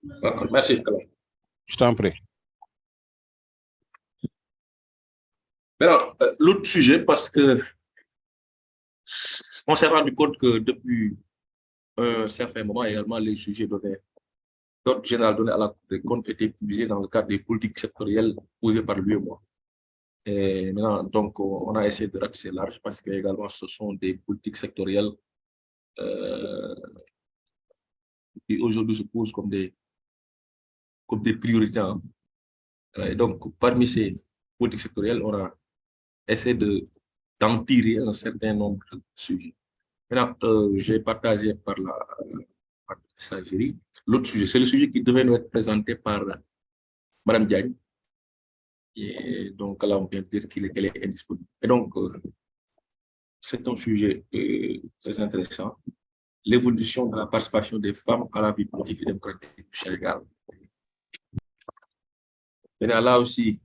D'accord, merci. Je t'en prie. Alors, l'autre sujet, parce que on s'est rendu compte que depuis un certain moment, également, les sujets d'ordre général donnés à la Cour des comptes étaient puisés dans le cadre des politiques sectorielles posées par l'UEMOA. Et maintenant, donc, on a essayé de ratisser large parce que également, ce sont des politiques sectorielles qui aujourd'hui se posent comme des priorités. Hein. Et donc, parmi ces politiques sectorielles, on a essayé d'en tirer un certain nombre de sujets. Maintenant, j'ai partagé par la messagerie l'autre sujet. C'est le sujet qui devait nous être présenté par Mme Diagne. Et donc, là, on vient de dire qu'elle est indisponible. Et donc, c'est un sujet très intéressant l'évolution de la participation des femmes à la vie politique et démocratique du Sénégal. Et là aussi,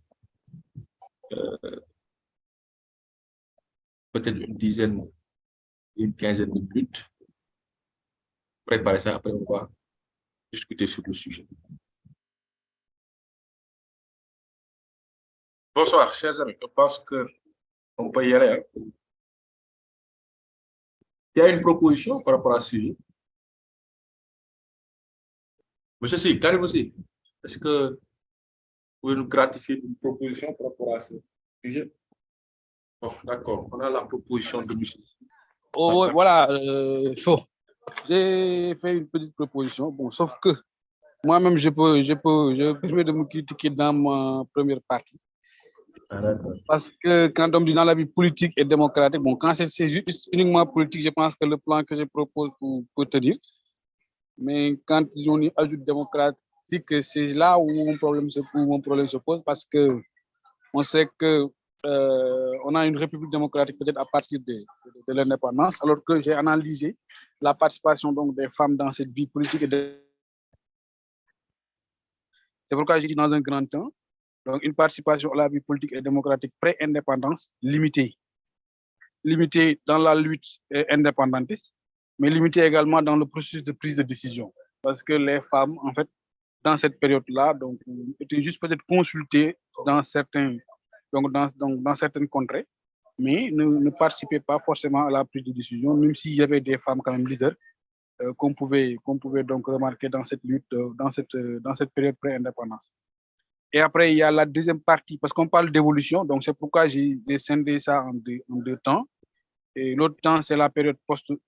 peut-être une quinzaine de minutes. Préparez ça, après on va discuter sur le sujet. Bonsoir, chers amis. Je pense qu'on peut y aller. Hein. Il y a une proposition par rapport à ce sujet. Monsieur Si, Karim aussi, est-ce que vous pouvez nous gratifier d'une proposition par rapport à ce sujet? Bon, d'accord. On a la proposition de monsieur. Oh, ouais, voilà, j'ai fait une petite proposition. Bon, sauf que moi-même, je permets de me critiquer dans ma première partie. Parce que quand on dit dans la vie politique et démocratique, bon, quand c'est juste uniquement politique, je pense que le plan que je propose pour tenir. Mais quand on y ajoute démocratique, c'est là où mon problème se pose parce que on sait que on a une république démocratique peut-être à partir de l'indépendance, alors que j'ai analysé la participation donc des femmes dans cette vie politique. C'est pourquoi j'ai dit dans un grand temps, donc une participation à la vie politique et démocratique pré-indépendance limitée dans la lutte indépendantiste, mais limitée également dans le processus de prise de décision, parce que les femmes, en fait, dans cette période-là, donc étaient juste peut-être consultées dans certaines contrées, mais ne participaient pas forcément à la prise de décision, même s'il y avait des femmes quand même leaders qu'on pouvait donc remarquer dans cette lutte, dans cette période pré-indépendance. Et après, il y a la deuxième partie, parce qu'on parle d'évolution, donc c'est pourquoi j'ai scindé ça en deux temps. Et l'autre temps, c'est la période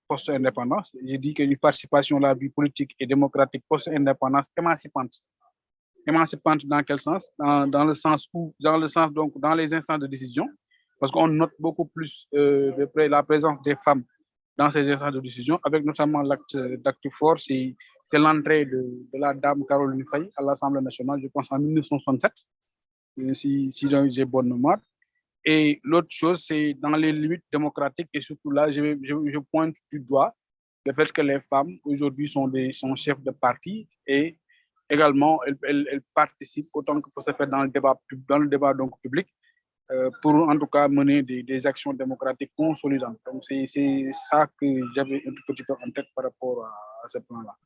post-indépendance. J'ai dit qu'il y a une participation à la vie politique et démocratique post-indépendance émancipante. Émancipante dans quel sens? Dans le sens donc dans les instances de décision, parce qu'on note beaucoup plus de près la présence des femmes dans ces instances de décision, avec notamment l'acte fort, c'est l'entrée de la dame Caroline Faye à l'Assemblée nationale, je pense en 1967, si j'ai bonne mémoire. Et l'autre chose, c'est dans les limites démocratiques, et surtout là, je pointe du doigt le fait que les femmes aujourd'hui sont chefs de parti et également elles participent autant que peut se faire dans le débat donc public pour en tout cas mener des actions démocratiques consolidantes. Donc c'est ça que j'avais un tout petit peu en tête par rapport à ce plan-là.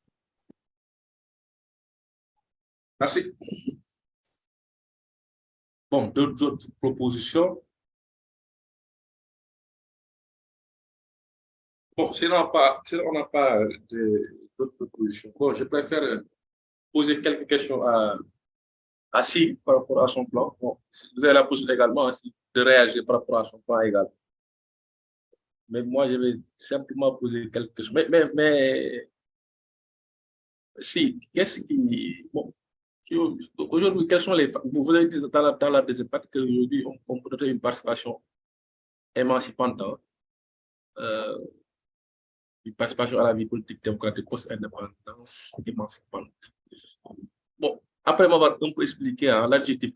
Merci. Bon, d'autres propositions. Bon, si on n'a pas d'autres propositions, bon, je préfère poser quelques questions à Si par rapport à son plan. Bon, vous avez la possibilité également de réagir par rapport à son plan également. Mais moi, je vais simplement poser quelques questions. Mais Si, qu'est-ce qui... Bon, aujourd'hui, quels sont les... Vous avez dit dans la deuxième partie qu'aujourd'hui, on peut noter une participation émancipante, une participation à la vie politique démocratique post-indépendance émancipante. Bon, après m'avoir un peu expliqué l'adjectif,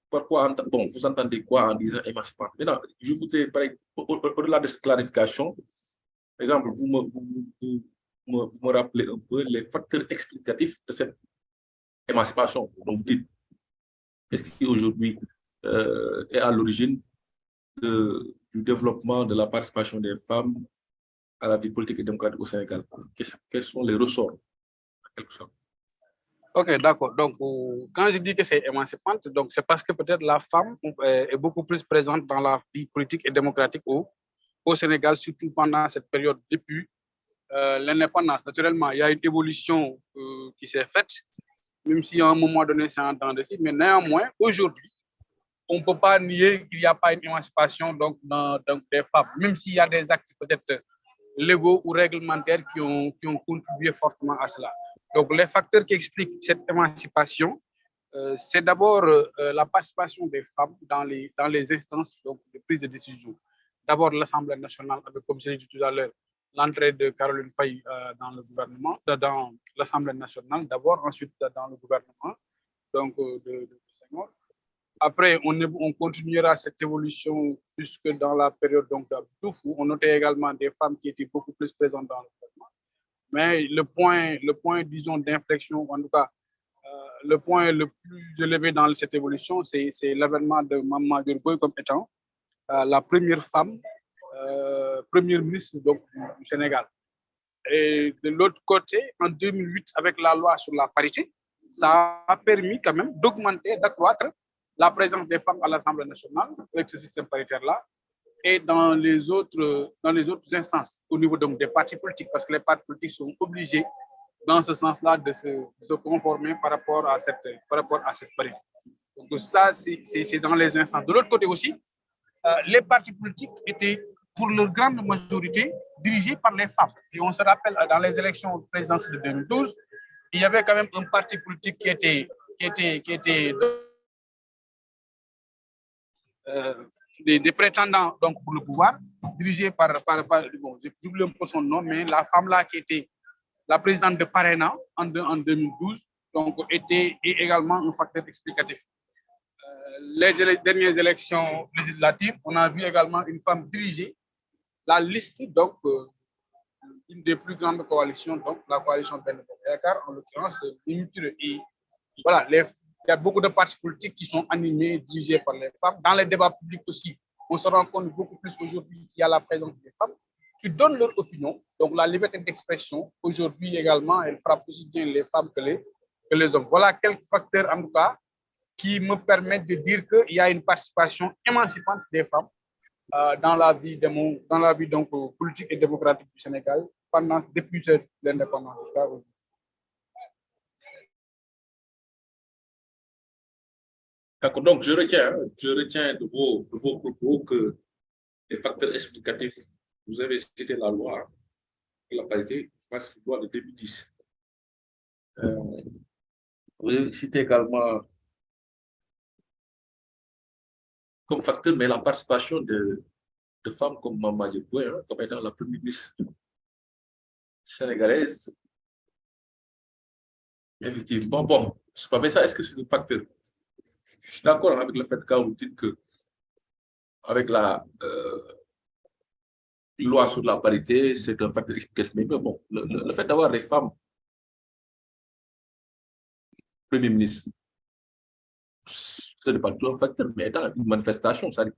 pourquoi, bon, vous entendez quoi en disant émancipante? Maintenant, je voudrais, au-delà de cette clarification, par exemple, vous me rappelez un peu les facteurs explicatifs de cette émancipation. Donc, vous dites, qu'est-ce qui aujourd'hui est à l'origine du développement de la participation des femmes à la vie politique et démocratique au Sénégal? Quels sont les ressorts? Ok, d'accord. Donc, quand je dis que c'est émancipante, donc c'est parce que peut-être la femme est beaucoup plus présente dans la vie politique et démocratique au Sénégal, surtout pendant cette période depuis l'indépendance. Naturellement, il y a une évolution qui s'est faite, même si à un moment donné, c'est en temps de cycle, mais néanmoins, aujourd'hui, on ne peut pas nier qu'il n'y a pas une émancipation donc des femmes, même s'il y a des actes peut-être légaux ou réglementaires qui ont contribué fortement à cela. Donc, les facteurs qui expliquent cette émancipation, c'est d'abord la participation des femmes dans les instances donc, de prise de décision. D'abord, l'Assemblée nationale, avec, comme je l'ai dit tout à l'heure, l'entrée de Caroline Faye dans le gouvernement, dans l'Assemblée nationale, d'abord, ensuite dans le gouvernement donc, de Senghor. Après, on continuera cette évolution jusque dans la période d'Abdoufou. On notait également des femmes qui étaient beaucoup plus présentes dans le mouvement. Mais le point, disons, d'inflexion, en tout cas, le point le plus élevé dans cette évolution, c'est l'avènement de Mama Diorgoy comme étant la première femme, première ministre donc, du Sénégal. Et de l'autre côté, en 2008, avec la loi sur la parité, ça a permis quand même d'augmenter, d'accroître la présence des femmes à l'Assemblée nationale avec ce système paritaire-là et dans les autres instances au niveau donc, des partis politiques, parce que les partis politiques sont obligés dans ce sens-là de se conformer par rapport à cette parité. Donc ça, c'est dans les instances. De l'autre côté aussi, les partis politiques étaient pour leur grande majorité dirigés par les femmes. Et on se rappelle, dans les élections présidentielles de 2012, il y avait quand même un parti politique qui était des prétendants donc, pour le pouvoir, dirigés par bon, j'oublie un peu son nom, mais la femme là qui était la présidente de Parena en 2012, donc était également un facteur explicatif. Les dernières élections législatives, on a vu également une femme diriger la liste, donc une des plus grandes coalitions, donc la coalition Benno Bokk Yaakaar, en l'occurrence, voilà, il y a beaucoup de partis politiques qui sont animés, dirigés par les femmes. Dans les débats publics aussi, on se rend compte beaucoup plus aujourd'hui qu'il y a la présence des femmes qui donnent leur opinion. Donc la liberté d'expression, aujourd'hui également, elle frappe aussi bien les femmes que les hommes. Voilà quelques facteurs, en tout cas, qui me permettent de dire qu'il y a une participation émancipante des femmes dans la vie donc, politique et démocratique du Sénégal depuis l'indépendance. D'accord, donc je retiens de vos propos que les facteurs explicatifs, vous avez cité la loi de la parité, je pense que c'est la loi de 2010. Vous avez cité également comme facteur, mais la participation de femmes comme Mama Diorgoy, comme étant la première ministre sénégalaise. Effectivement, bon, c'est pas bien ça, est-ce que c'est un facteur? Je suis d'accord avec le fait que vous dites que avec la loi sur la parité, c'est un facteur explicatif. Mais bon, le fait d'avoir des femmes Premier ministre, ce n'est pas tout un facteur, mais étant une manifestation, c'est-à-dire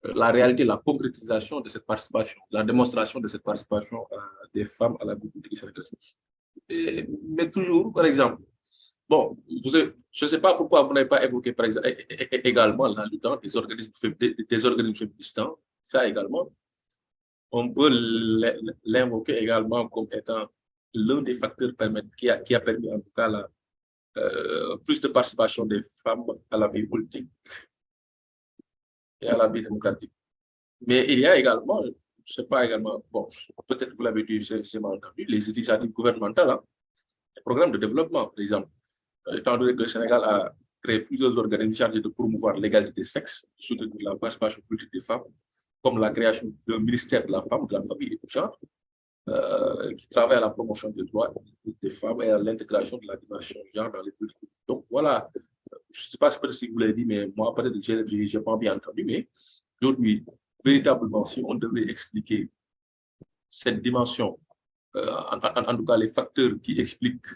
la réalité, la concrétisation de cette participation, la démonstration de cette participation des femmes à la vie politique sénégalaise. Mais toujours, par exemple, bon, je ne sais pas pourquoi vous n'avez pas évoqué, par exemple, également la lutte des organismes féministes. Ça également, on peut l'invoquer également comme étant l'un des facteurs qui a permis en tout cas plus de participation des femmes à la vie politique et à la vie démocratique. Mais il y a également, je ne sais pas également, bon, peut-être vous l'avez dit, c'est mal entendu, les initiatives gouvernementales, les programmes de développement, par exemple. Étant donné que le Sénégal a créé plusieurs organismes chargés de promouvoir l'égalité des sexes, soutenir la participation politique des femmes, comme la création d'un ministère de la femme, de la famille et du genre, qui travaille à la promotion des droits des femmes et à l'intégration de la dimension genre dans les politiques. Donc voilà, je ne sais pas si vous l'avez dit, mais moi, peut-être que je n'ai pas bien entendu, mais aujourd'hui, véritablement, si on devait expliquer cette dimension, en tout cas les facteurs qui expliquent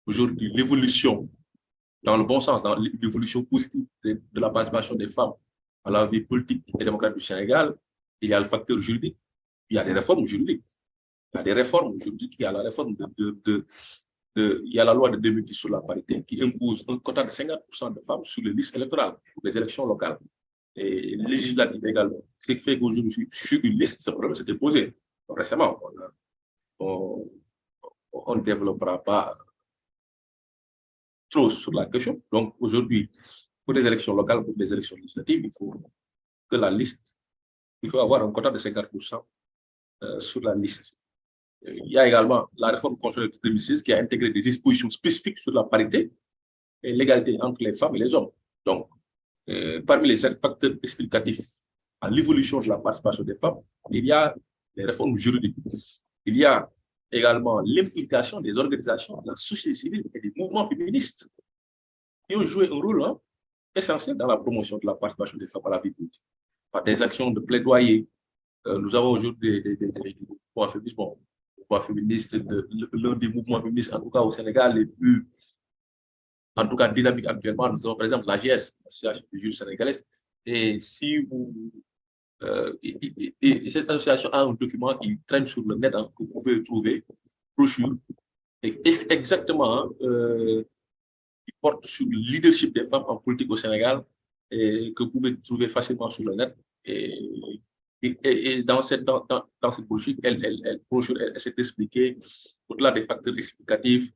aujourd'hui l'évolution, dans le bon sens, dans l'évolution positive de la participation des femmes à la vie politique et démocratique du Sénégal, il y a le facteur juridique, il y a des réformes juridiques. Il y a des réformes juridiques, il y a la réforme il y a la loi de 2010 sur la parité qui impose un quota de 50% de femmes sur les listes électorales pour les élections locales et législatives également. Ce qui fait qu'aujourd'hui, sur une liste, ce problème s'est posé récemment. On ne développera pas trop sur la question. Donc aujourd'hui, pour les élections locales, pour les élections législatives, il faut que la liste, il faut avoir un quota de 50% sur la liste. Il y a également la réforme constitutionnelle de 2006 qui a intégré des dispositions spécifiques sur la parité et l'égalité entre les femmes et les hommes. Donc, parmi les facteurs explicatifs à l'évolution de la participation des femmes, il y a les réformes juridiques. Il y a également l'implication des organisations de la société civile et des mouvements féministes qui ont joué un rôle essentiel dans la promotion de la participation des femmes à la vie politique, par des actions de plaidoyer. Nous avons aujourd'hui des mouvements féministes, bon, l'un des mouvements féministes, en tout cas au Sénégal, les plus, en tout cas dynamiques actuellement. Nous avons par exemple l'AGS, l'Association des juges sénégalaises. Et si vous. Et cette association a un document qui traîne sur le net, hein, que vous pouvez trouver, brochure, et exactement, qui porte sur le leadership des femmes en politique au Sénégal, et que vous pouvez trouver facilement sur le net. Et dans cette brochure, elle essaie d'expliquer, au-delà des facteurs explicatifs,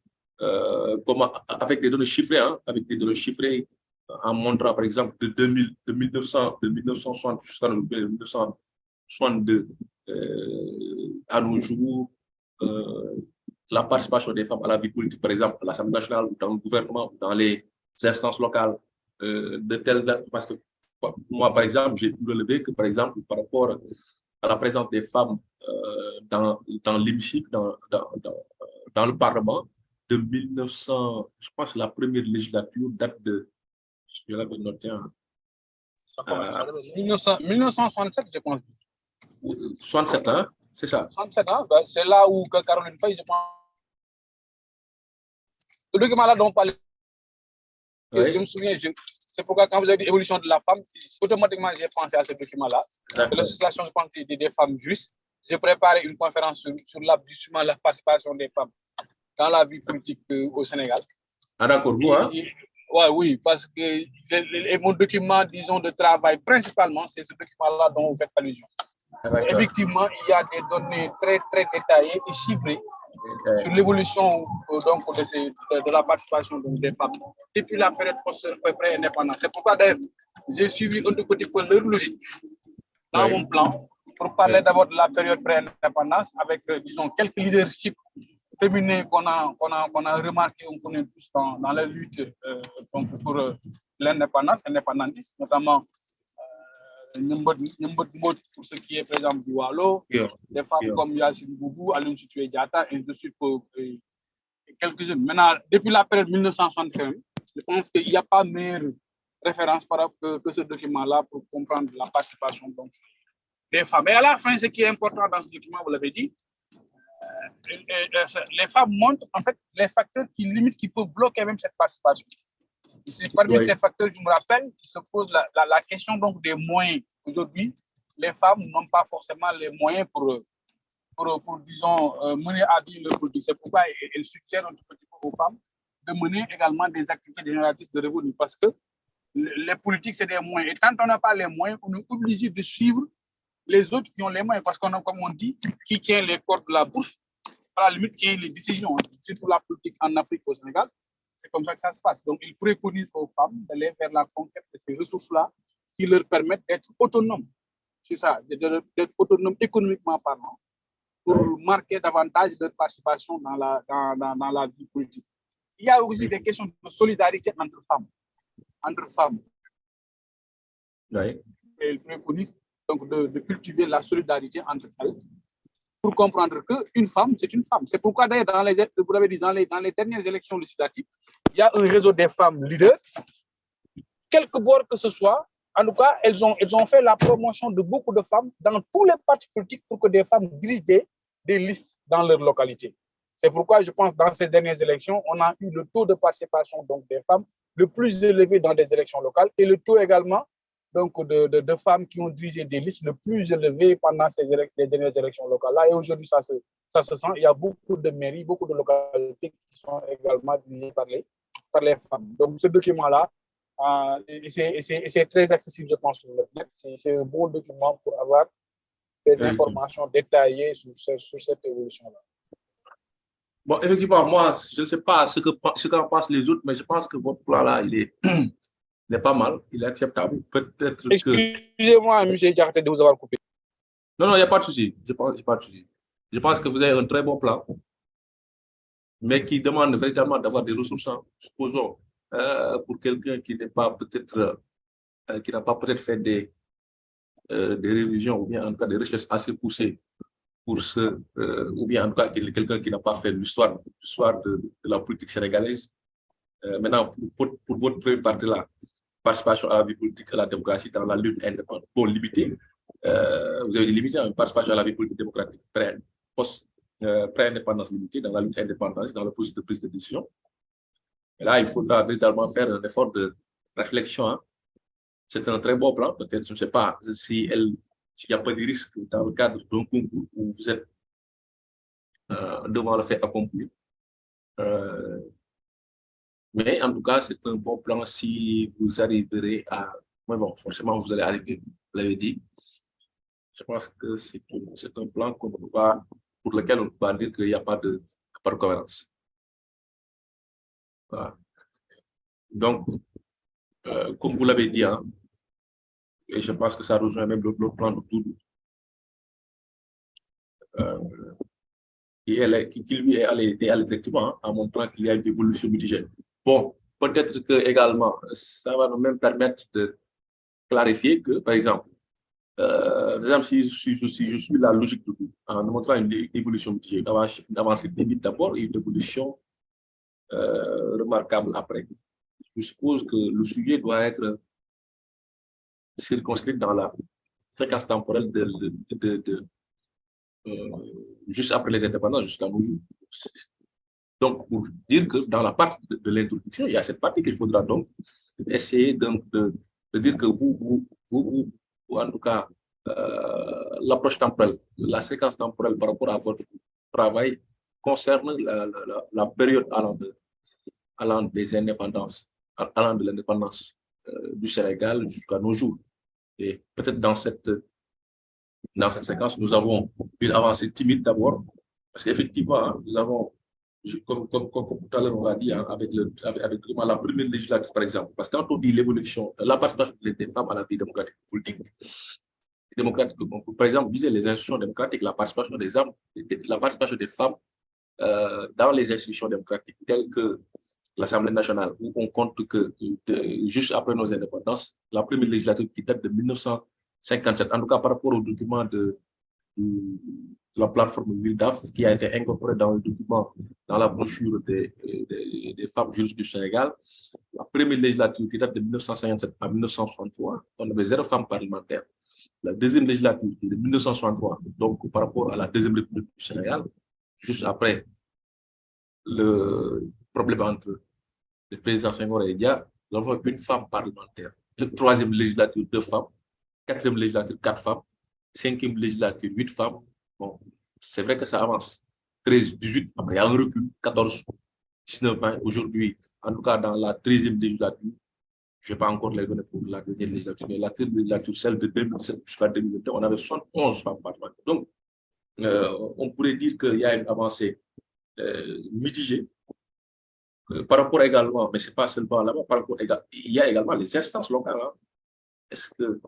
comment, avec des données chiffrées, hein, en montrant, par exemple, de 1960 jusqu'à 1962, à nos jours, la participation des femmes à la vie politique, par exemple, à l'Assemblée nationale, dans le gouvernement, dans les instances locales, de telle date, parce que moi, par exemple, j'ai pu relever que, par exemple, par rapport à la présence des femmes dans l'hémicycle, dans le Parlement, de 1900, je pense que la première législature date de, je l'avais noté, 1967, je pense. 67 ans, c'est ça. 67 ans, ben, c'est là où Caroline Faye, je pense. Le document là dont on parlait, oui. Je me souviens, c'est pourquoi quand vous avez dit évolution de la femme, automatiquement j'ai pensé à ce document-là. L'association, je pense, des femmes juristes. J'ai préparé une conférence sur justement la participation des femmes dans la vie politique au Sénégal. Ah d'accord, vous, hein? Oui, parce que mon document, disons, de travail, principalement, c'est ce document-là dont vous faites allusion. Effectivement, il y a des données très, très détaillées et chiffrées sur l'évolution donc de la participation des femmes depuis la période pré-indépendance. C'est pourquoi d'ailleurs j'ai suivi un tout petit peu leur logique dans mon plan pour parler d'abord de la période pré-indépendance avec, disons, quelques leaderships féminins qu'on a remarqué, on connaît tous dans la lutte donc pour l'indépendantisme, notamment pour ce qui est, par exemple, du Wallo, des femmes comme Yacine Boubou, Aline Sitoé Diatta, et de suite pour quelques-unes. Maintenant, depuis la période 1961, je pense qu'il n'y a pas meilleure référence que ce document-là pour comprendre la participation donc, des femmes. Et à la fin, ce qui est important dans ce document, vous l'avez dit, les femmes montrent en fait les facteurs qui limitent, qui peuvent bloquer même cette participation. C'est parmi ces facteurs, je me rappelle, qui se pose la question donc des moyens. Aujourd'hui, les femmes n'ont pas forcément les moyens pour disons, mener à bien leur politique. C'est pourquoi elles suggèrent un petit peu aux femmes de mener également des activités génératrices de revenus. Parce que les politiques, c'est des moyens. Et quand on n'a pas les moyens, on est obligé de suivre les autres qui ont les moyens. Parce qu'on a, comme on dit, qui tient les cordes de la bourse, à la limite, tient les décisions. Surtout la politique en Afrique, au Sénégal. C'est comme ça que ça se passe. Donc, ils préconisent aux femmes d'aller vers la conquête de ces ressources-là qui leur permettent d'être autonomes. C'est ça, d'être autonomes économiquement parlant, pour marquer davantage leur participation dans la vie politique. Il y a aussi des questions de solidarité entre femmes. Oui. Et ils préconisent donc de cultiver la solidarité entre elles pour comprendre qu'une femme, c'est une femme. C'est pourquoi d'ailleurs, vous l'avez dit, dans les dernières élections législatives, il y a un réseau des femmes leaders, quelque bord que ce soit. En tout cas, elles ont fait la promotion de beaucoup de femmes dans tous les partis politiques pour que des femmes dirigent des listes dans leur localité. C'est pourquoi je pense que dans ces dernières élections, on a eu le taux de participation donc, des femmes le plus élevé dans des élections locales et le taux également donc, de femmes qui ont dirigé des listes le plus élevé pendant ces dernières élections locales-là. Et aujourd'hui, ça se sent. Il y a beaucoup de mairies, beaucoup de localités qui sont également dirigées par les femmes. Donc, ce document-là, c'est très accessible, je pense, sur le net. C'est un bon document pour avoir des informations détaillées sur cette évolution-là. Bon, effectivement, moi, je ne sais pas ce qu'en pensent les autres, mais je pense que votre plan-là, il est pas mal, il est acceptable. Peut-être que... Excusez-moi, M. Diakhaté, de vous avoir coupé. Non, il n'y a pas de souci. Je pense que vous avez un très bon plan, mais qui demande véritablement d'avoir des ressources, supposons, pour quelqu'un qui n'est pas peut-être, qui n'a pas peut-être fait des révisions ou bien en tout cas des recherches assez poussées pour ou bien en tout cas quelqu'un qui n'a pas fait l'histoire de la politique sénégalaise. Maintenant, pour votre première partie-là, participation à la vie politique, à la démocratie dans la lutte indépendante. Bon, limité, vous avez dit limité, une participation à la vie politique démocratique pré-indépendance limitée dans la lutte indépendante, dans le processus de prise de décision. Et là, il faudra véritablement faire un effort de réflexion. Hein. C'est un très beau plan, peut-être, je ne sais pas s'il n'y a pas de risque dans le cadre d'un concours où vous êtes devant le fait accompli. Mais en tout cas, c'est un bon plan si vous arriverez à... Mais bon, forcément, vous allez arriver, vous l'avez dit. Je pense que c'est un plan pour lequel on ne peut pas dire qu'il n'y a pas de cohérence. Voilà. Donc, comme vous l'avez dit, hein, et je pense que ça rejoint même l'autre plan de Doudou, qui lui est allé directement en montrant qu'il y a une évolution mitigée. Bon, peut-être que également, ça va nous même permettre de clarifier que, par exemple, si je suis la logique de tout, en montrant une évolution mitigée, d'avancer vite d'abord et une évolution remarquable après. Je suppose que le sujet doit être circonscrit dans la fréquence temporelle juste après les indépendances jusqu'à nos jours. Donc, pour dire que dans la partie de l'introduction, il y a cette partie qu'il faudra donc essayer de dire que vous, en tout cas, l'approche temporelle, la séquence temporelle par rapport à votre travail concerne la période allant des indépendances, allant de l'indépendance du Sénégal jusqu'à nos jours. Et peut-être dans cette séquence, nous avons une avancée timide d'abord, parce qu'effectivement, nous avons, comme tout à l'heure on l'a dit, hein, avec la première législature, par exemple, parce que quand on dit l'évolution, la participation des femmes à la vie démocratique politique, par exemple, viser les institutions démocratiques, la participation des femmes dans les institutions démocratiques, telles que l'Assemblée nationale, où on compte que juste après nos indépendances, la première législature qui date de 1957, en tout cas par rapport au document de la plateforme WILDAF, qui a été incorporé dans le document, dans la brochure des femmes juristes du Sénégal, la première législature qui date de 1957 à 1963, on avait 0 femmes parlementaires. La deuxième législature qui est de 1963, donc par rapport à la deuxième République du Sénégal, juste après le problème entre le président Senghor et Dia, nous avons une femme parlementaire. La troisième législature, 2 femmes. Quatrième législature, 4 femmes. Cinquième législature, 8 femmes. Bon, c'est vrai que ça avance. 13, 18, après il y a un recul, 14, 19, 20. Aujourd'hui, en tout cas dans la 13e législature, je n'ai pas encore les données pour la deuxième législature, mais la 13e législature, celle de 2017 jusqu'à 2021, on avait 71 femmes parlementaires. Donc, on pourrait dire qu'il y a une avancée mitigée. Par rapport également, mais ce n'est pas seulement là-bas, il y a également les instances locales. Hein. Est-ce que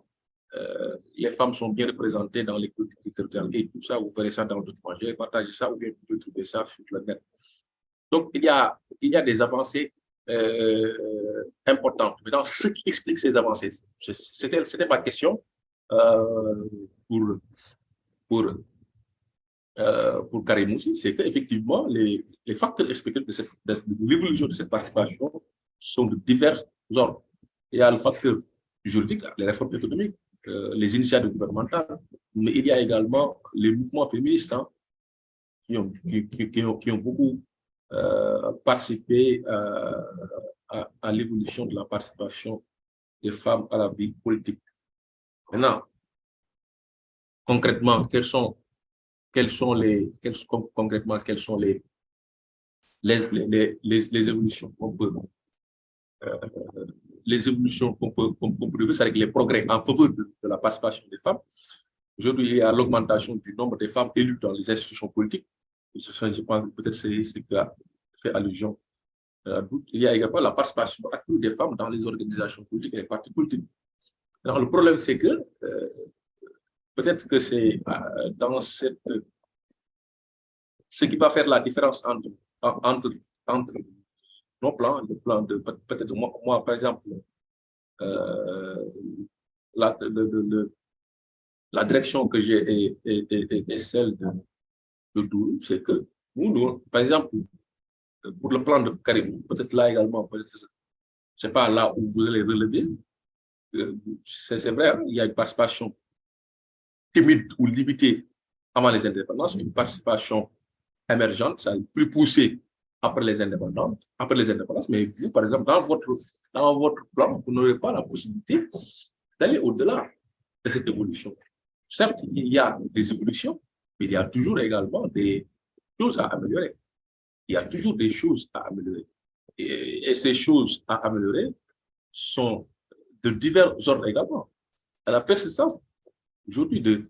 les femmes sont bien représentées dans les collectivités territoriales et tout ça, vous verrez ça dans le document. J'ai partagé ça ou bien vous pouvez trouver ça sur le net. Donc, il y a des avancées importantes. Maintenant, ce qui explique ces avancées, c'était ma question pour Karim aussi, c'est qu'effectivement, les facteurs expliqués de l'évolution de cette participation sont de divers ordres. Il y a le facteur juridique, les réformes économiques, les initiatives gouvernementales, mais il y a également les mouvements féministes hein, qui ont beaucoup participé à l'évolution de la participation des femmes à la vie politique. Maintenant, concrètement, quelles sont les évolutions qu'on peut trouver, c'est avec les progrès en faveur de la participation des femmes. Aujourd'hui, il y a l'augmentation du nombre de femmes élues dans les institutions politiques. Je pense que peut-être c'est ce qui a fait allusion à doute. Il y a également la participation active des femmes dans les organisations politiques et les partis politiques. Alors, le problème, c'est que peut-être que c'est dans ce qui va faire la différence entre nos plans, le plan de peut-être moi par exemple, la direction que j'ai est celle de Doudou, c'est que nous, par exemple, pour le plan de Karim, peut-être là également, c'est pas là où vous allez relever. C'est vrai, hein, il y a une participation timide ou limitée avant les indépendances, une participation émergente, ça plus poussée après les indépendances, mais vous, par exemple, dans votre plan, vous n'aurez pas la possibilité d'aller au-delà de cette évolution. Certes, il y a des évolutions, mais il y a toujours également des choses à améliorer. Il y a toujours des choses à améliorer. Et ces choses à améliorer sont de divers ordres également. À la persistance, aujourd'hui, des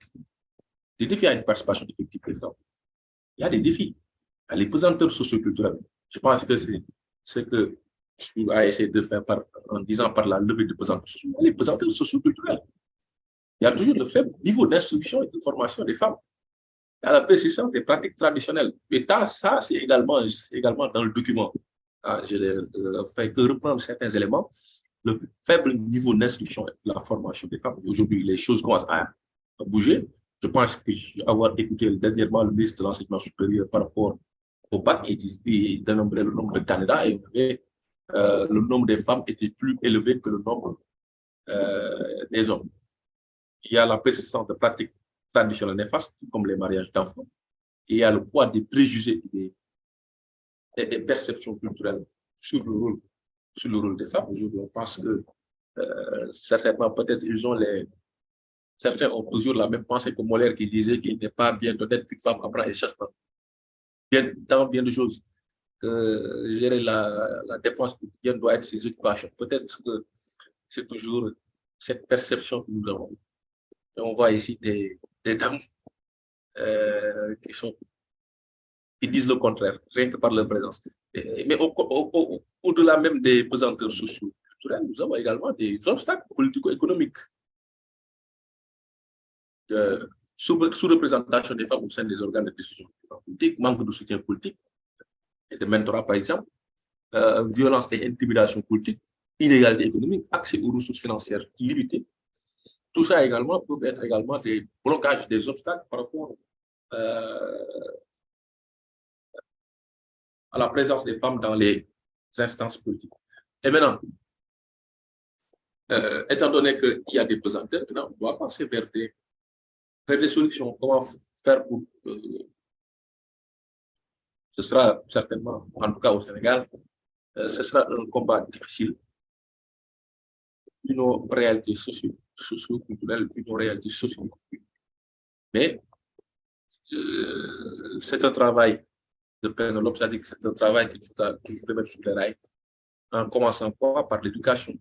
défis à une participation effective des femmes. Il y a des défis. Il y a les pesanteurs socioculturels. Je pense que c'est ce que tu as essayé de faire en disant par la levée de pesanteurs socioculturels. Les pesanteurs socioculturels. Il y a toujours le faible niveau d'instruction et de formation des femmes. Il y a la persistance des pratiques traditionnelles. Et ça, c'est également dans le document. Je n'ai fait que reprendre certains éléments. Le faible niveau d'instruction et de la formation des femmes. Aujourd'hui, les choses commencent à bouger. Je pense que avoir écouté dernièrement le ministre de l'Enseignement supérieur par rapport au bac, il dénombrait le nombre de candidats et le nombre des femmes était plus élevé que le nombre des hommes. Il y a la persistance de pratiques traditionnelles néfastes, comme les mariages d'enfants. Et il y a le poids des préjugés et des perceptions culturelles sur le rôle des femmes. Aujourd'hui, on pense que certainement, peut-être, certains ont toujours la même pensée que Molière qui disait qu'il n'est pas bien d'être qu'une femme apprend et chasse dans bien de choses. Gérer la dépense quotidienne doit être ses occupations. Peut-être que c'est toujours cette perception que nous avons. Et on voit ici des dames qui disent le contraire, rien que par leur présence. Mais au-delà même des pesanteurs sociaux culturels, nous avons également des obstacles politico-économiques. Sous-représentation des femmes au sein des organes de décision politique, manque de soutien politique et de mentorat, par exemple, violence et intimidation politique, inégalité économique, accès aux ressources financières limitées. Tout ça également peut être également des blocages, des obstacles par rapport à la présence des femmes dans les instances politiques. Et maintenant, étant donné qu'il y a des pesanteurs, maintenant, on doit penser vers des solutions. Comment faire pour... ce sera certainement, en tout cas au Sénégal, ce sera un combat difficile. Une réalité socio-culturelle, une réalité socio-culturelle. Mais c'est un travail de Pénélope, c'est-à-dire que c'est un travail qu'il faut toujours remettre sur les rails, en commençant par l'éducation.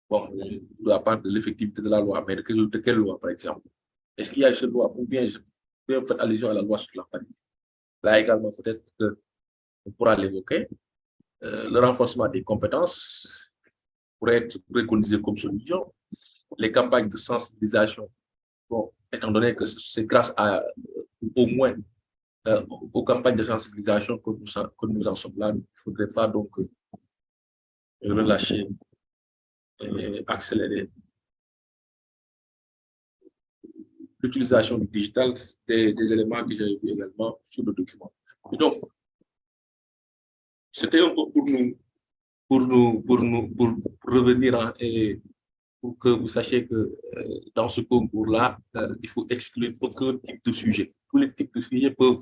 Bon, de la part de l'effectivité de la loi, mais de quelle loi, par exemple? Est-ce qu'il y a une loi ou bien je peux faire allusion à la loi sur la parité? Là également, peut-être qu'on pourra l'évoquer. Le renforcement des compétences pourrait être préconisé comme solution. Les campagnes de sensibilisation, bon, étant donné que c'est grâce à, au moins, aux campagnes de sensibilisation que nous en sommes là, il ne faudrait pas donc relâcher et accélérer. L'utilisation du digital, c'était des éléments que j'avais vu également sur le document. Et donc, c'était un peu pour revenir et pour que vous sachiez que dans ce concours-là, il faut exclure aucun type de sujet. Tous les types de sujets peuvent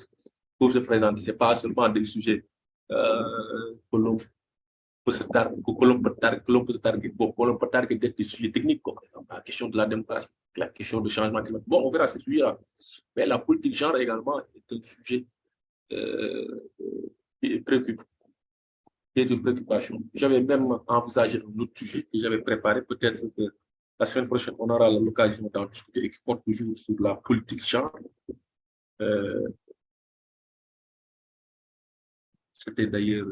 se présenter. Ce n'est pas seulement des sujets que l'on peut se targuer des sujets techniques, comme la question de la démocratie, la question du changement climatique. Bon, on verra ces sujets-là. Mais la politique genre également est un sujet qui est une préoccupation. J'avais même envisagé un autre sujet que j'avais préparé. Peut-être que la semaine prochaine, on aura l'occasion d'en discuter et qui porte toujours sur la politique genre. C'était d'ailleurs...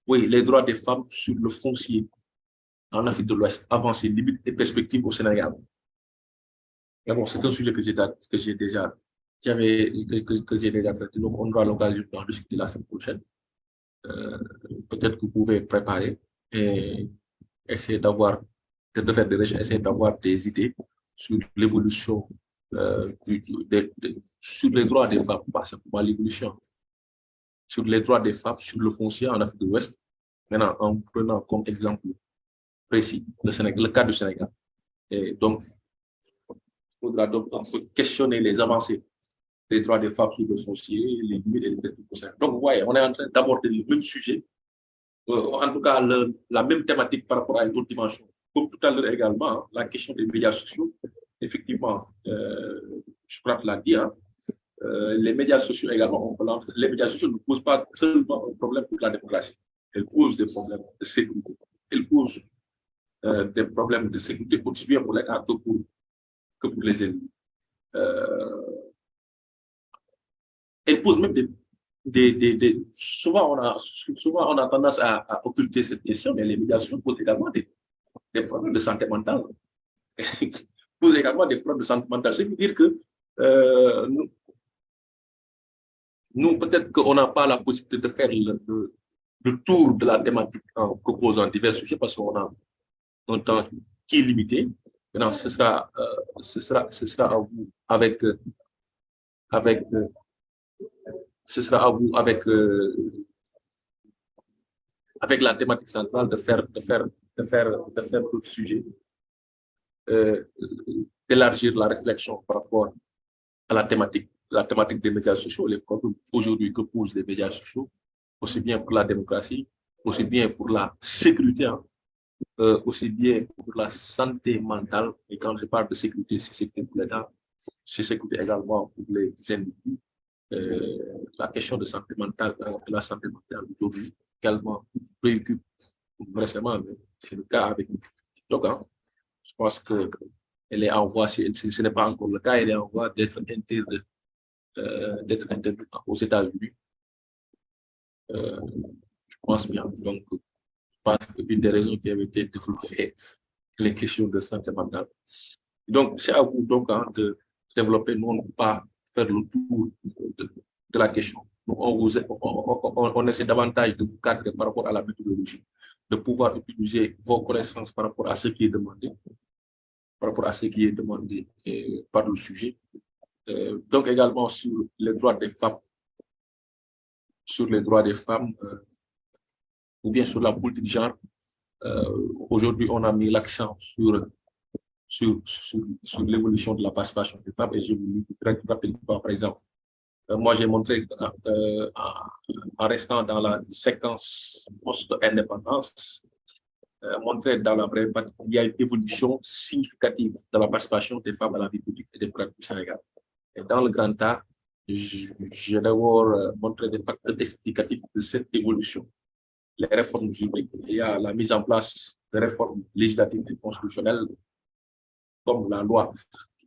Oui, les droits des femmes sur le foncier en Afrique de l'Ouest, avancées, limites et perspectives au Sénégal. Mais bon, c'est un sujet que j'ai déjà traité, donc on aura l'occasion d'en discuter la semaine prochaine. Peut-être que vous pouvez préparer et essayer de faire des recherches, essayer d'avoir des idées sur l'évolution, sur les droits des femmes, pas simplement l'évolution, sur les droits des femmes, sur le foncier en Afrique de l'Ouest, Maintenant, en prenant comme exemple précis le cas du Sénégal. Et donc, il faudra donc un peu questionner les avancées des droits des femmes sur le foncier, les limites et les restrictions. Donc, vous voyez, on est en train d'aborder le même sujet, en tout cas la même thématique par rapport à une autre dimension. Comme tout à l'heure également, hein, la question des médias sociaux, effectivement, je crois que l'a dit, hein, les médias sociaux également, les médias sociaux ne posent pas seulement un problème pour la démocratie, elles posent des problèmes de sécurité, elles posent des problèmes de sécurité aussi bien pour l'État que pour les élus. Elles posent même souvent on a tendance à occulter cette question, mais les médias sociaux posent également des problèmes de santé mentale. Posent également des problèmes de santé mentale. C'est dire que nous peut-être qu'on n'a pas la possibilité de faire le tour de la thématique en proposant divers sujets parce qu'on a un temps qui est limité. Maintenant, ce sera à vous avec la thématique centrale de faire d'autres sujets, d'élargir la réflexion par rapport à la thématique des médias sociaux, les problèmes aujourd'hui que posent les médias sociaux, aussi bien pour la démocratie, aussi bien pour la sécurité, hein, aussi bien pour la santé mentale. Et quand je parle de sécurité, c'est sécurité pour l'État, c'est sécurité également pour les individus. La question de santé mentale, la santé mentale aujourd'hui également préoccupe récemment, mais c'est le cas avec TikTok. Hein. Je pense qu'elle est en voie, ce n'est pas encore le cas, elle est en voie d'être interdite aux États-Unis. Je pense bien. Donc, je pense qu'une des raisons qui avait été développée, les questions de santé mentale. Donc, c'est à vous donc hein, de développer, non pas faire le tour de la question. Donc, on essaie davantage de vous cadrer par rapport à la méthodologie, de pouvoir utiliser vos connaissances par rapport à ce qui est demandé, par le sujet. Donc, également sur les droits des femmes, ou bien sur la politique de genre. Aujourd'hui, on a mis l'accent sur l'évolution de la participation des femmes et je vous rappelle par exemple. Moi, j'ai montré en restant dans la séquence post-indépendance, montré dans la brève partie qu'il y a une évolution significative dans la participation des femmes à la vie politique et démocratique du Sénégal. Et dans le grand art, j'ai d'abord montré des facteurs explicatifs de cette évolution. Les réformes juridiques, il y a la mise en place de réformes législatives et constitutionnelles, comme la loi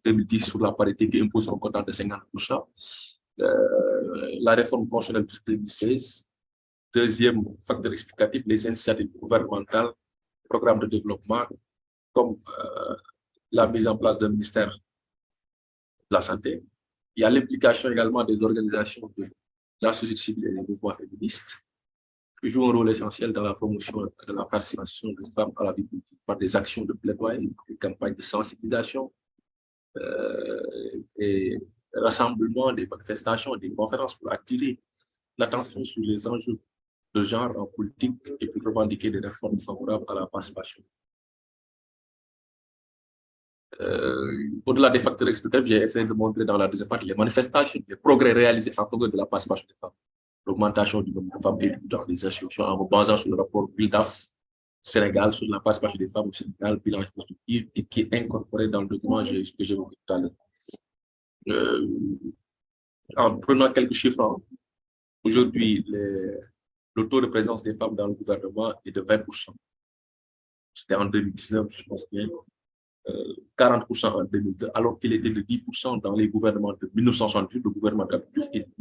2010 sur la parité qui impose un quota de 50%, la réforme constitutionnelle de 2016, deuxième facteur explicatif, les initiatives gouvernementales, programmes de développement, comme la mise en place d'un ministère de la Santé. Il y a l'implication également des organisations de la société civile et des mouvements féministes, qui jouent un rôle essentiel dans la promotion de la participation des femmes à la vie politique par des actions de plaidoyer, des campagnes de sensibilisation, et rassemblements, des manifestations, des conférences pour attirer l'attention sur les enjeux de genre en politique et pour revendiquer des réformes favorables à la participation. Au-delà des facteurs explicatifs, j'ai essayé de montrer dans la deuxième partie les manifestations, les progrès réalisés en faveur de la participation des femmes, l'augmentation du nombre de femmes élues dans les institutions en me basant sur le rapport BILDAF Sénégal sur la participation des femmes au Sénégal, bilan constructif, et qui est incorporé dans le document que j'ai évoqué tout à l'heure. En prenant quelques chiffres, aujourd'hui, le taux de présence des femmes dans le gouvernement est de 20%. C'était en 2019, je pense bien, 40% en 2002, alors qu'il était de 10% dans les gouvernements de 1968, le gouvernement d'Abdou Diouf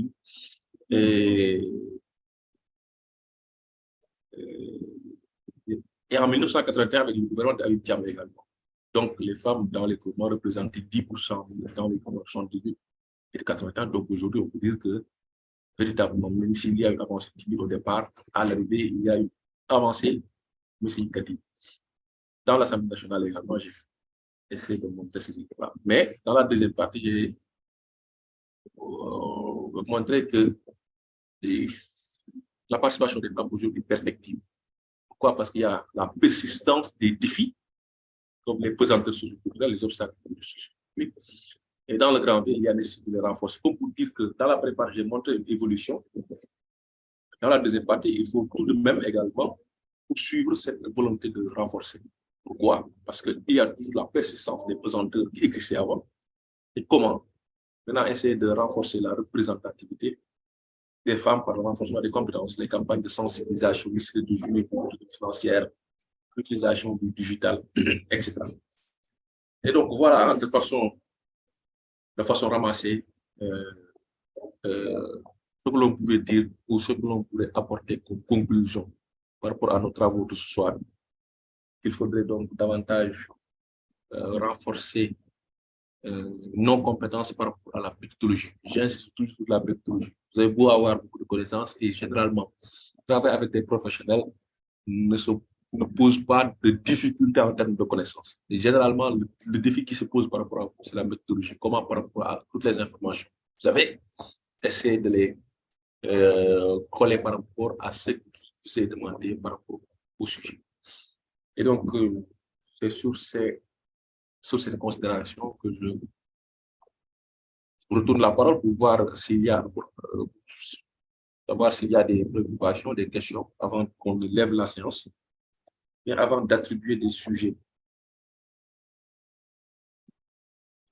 et en 1981 avec le gouvernement d'Habib Thiam également. Donc, les femmes dans les gouvernements représentaient 10% dans les gouvernements de 78 et de 81. Donc, aujourd'hui, on peut dire que véritablement, même s'il y a une avancée timide au départ, à l'arrivée, il y a une avancée mais significative. Dans l'Assemblée nationale également, j'ai essayé de montrer ces éléments. Mais dans la deuxième partie, j'ai montré que la participation des femmes aujourd'hui est perfectible. Pourquoi? Parce qu'il y a la persistance des défis, comme les pesanteurs socioculturelles, les obstacles socioculturels. Et dans le grand B, il y a nécessité de les renforcer. Comme pour dire que dans la préparation, j'ai montré une évolution. Dans la deuxième partie, il faut tout de même également poursuivre cette volonté de renforcer. Pourquoi? Parce qu'il y a toujours la persistance des pesanteurs qui existaient avant. Et comment? Maintenant, essayer de renforcer la représentativité des femmes par le renforcement des compétences, les campagnes de sensibilisation, de journée financière, l'utilisation du digital, etc. Et donc, voilà, de façon ramassée, ce que l'on pouvait dire ou ce que l'on pourrait apporter comme conclusion par rapport à nos travaux de ce soir. Il faudrait donc davantage renforcer nos compétences par rapport à la méthodologie. J'insiste toujours sur la méthodologie. Vous avez beau avoir beaucoup de connaissances et généralement, travailler avec des professionnels ne pose pas de difficultés en termes de connaissances. Et généralement, le défi qui se pose par rapport à c'est la méthodologie. Comment par rapport à toutes les informations, vous avez essayé de les coller par rapport à ce qui vous est demandé par rapport au sujet. Et donc, c'est sur ces considérations que je retourne la parole pour voir s'il y a des préoccupations, des questions avant qu'on lève la séance et avant d'attribuer des sujets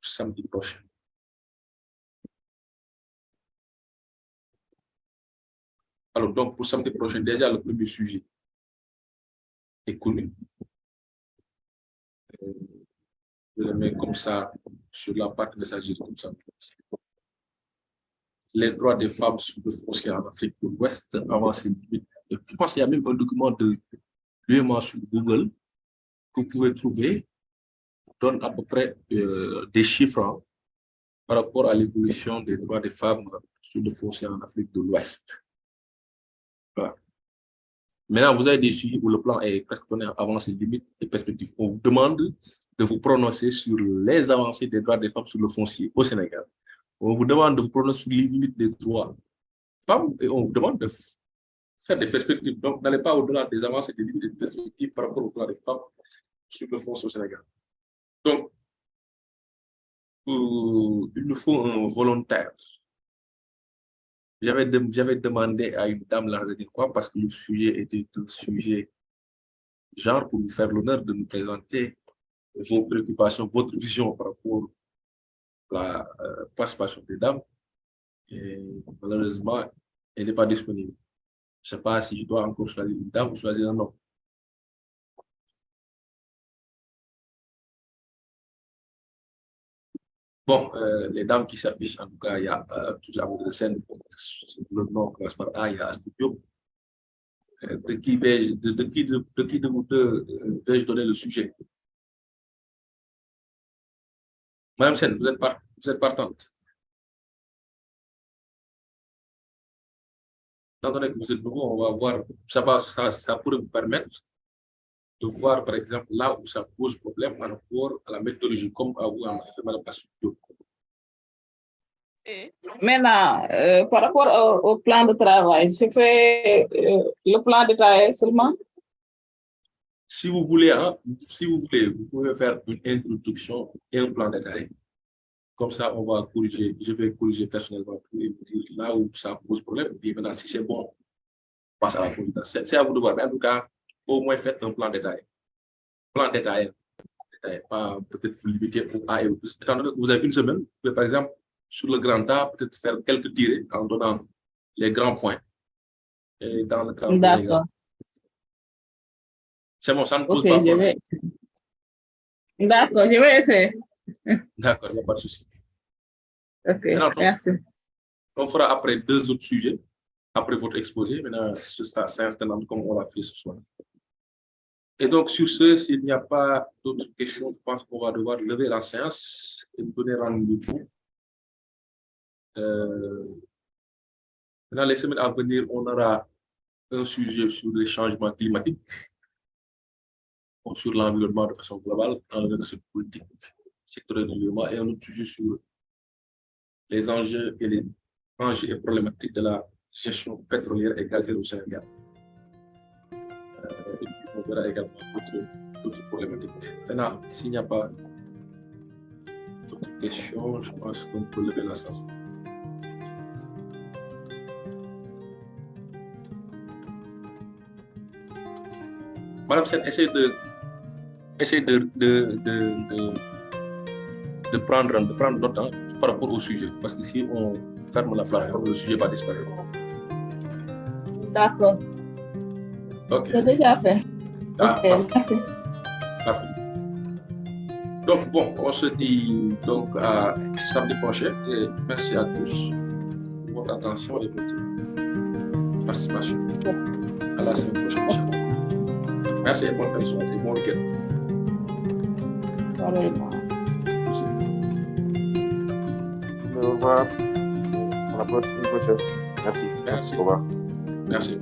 samedi prochain. Alors, donc, pour samedi prochain, déjà, le premier sujet est connu. Je le mets comme ça sur la partie messagerie, comme ça. Les droits des femmes sur le foncier en Afrique de l'Ouest, avant ces limites. Et je pense qu'il y a même un document de l'UEMOA sur Google que vous pouvez trouver, donne à peu près des chiffres hein, par rapport à l'évolution des droits des femmes sur le foncier en Afrique de l'Ouest. Voilà. Maintenant, vous avez des sujets où le plan est presque donné avant ses limites et perspectives. On vous demande de vous prononcer sur les avancées des droits des femmes sur le foncier au Sénégal. On vous demande de vous prononcer sur les limites des droits des femmes et on vous demande de faire des perspectives. Donc, n'allez pas au-delà des avancées, des limites et des perspectives par rapport aux droits des femmes sur le foncier au Sénégal. Donc, il nous faut un volontaire. J'avais demandé à une dame la dernière fois parce que le sujet était un sujet genre pour nous faire l'honneur de nous présenter vos préoccupations, votre vision par rapport à la participation des dames. Et malheureusement, elle n'est pas disponible. Je ne sais pas si je dois encore choisir une dame ou choisir un homme. Bon, les dames qui s'affichent, en tout cas, il y a toute la de scène, le nom commence par A, il y a Studio. De qui de vous deux vais-je donner le sujet? Madame Sen, vous êtes partante. Étant donné que vous êtes nouveau, on va voir, ça pourrait vous permettre de voir, par exemple, là où ça pose problème par rapport à la méthodologie, comme à vous, Madame Studio. Maintenant, par rapport au plan de travail, je fais le plan de travail seulement. Si vous voulez, vous pouvez faire une introduction et un plan de travail. Comme ça, on va corriger, je vais corriger personnellement pour vous dire là où ça pose problème. Et maintenant, si c'est bon, on passe à la correction. C'est à vous de voir. Mais en tout cas, au moins faites un plan détaillé. Plan détaillé, pas peut-être vous limiter au A et au plus. Étant donné que vous avez une semaine, vous pouvez par exemple, sur le grand A, peut-être faire quelques tirés en donnant les grands points. Et dans le grand D'accord. C'est bon, ça ne pose pas de problème. D'accord, je vais essayer. D'accord, il n'y a pas de souci. Ok, alors, merci. On fera après 2 autres sujets, après votre exposé. Maintenant, c'est installant comme on l'a fait ce soir. Et donc, sur ce, s'il n'y a pas d'autres questions, je pense qu'on va devoir lever la séance et nous donner rendez-vous. Dans les semaines à venir, on aura un sujet sur les changements climatiques, sur l'environnement de façon globale, dans le domaine politique, secteur de l'environnement, et un autre sujet sur les enjeux et problématiques de la gestion pétrolière et gazière au Sénégal. on verra également d'autres problématiques. Maintenant, s'il n'y a pas d'autres questions, je pense qu'on peut lever la séance. Madame Sen, essayez de prendre notre temps par rapport au sujet, parce que si on ferme la plateforme, le sujet va disparaître. D'accord. Ok. C'est déjà fait. Ok, merci. Parfait. Donc, bon, on se dit donc à samedi prochain et merci à tous pour votre attention et votre participation. À la semaine prochaine. Merci et bonne fin de soirée et bon week-end. Merci. Au revoir. À la prochaine. Merci. Merci. Au revoir. Merci.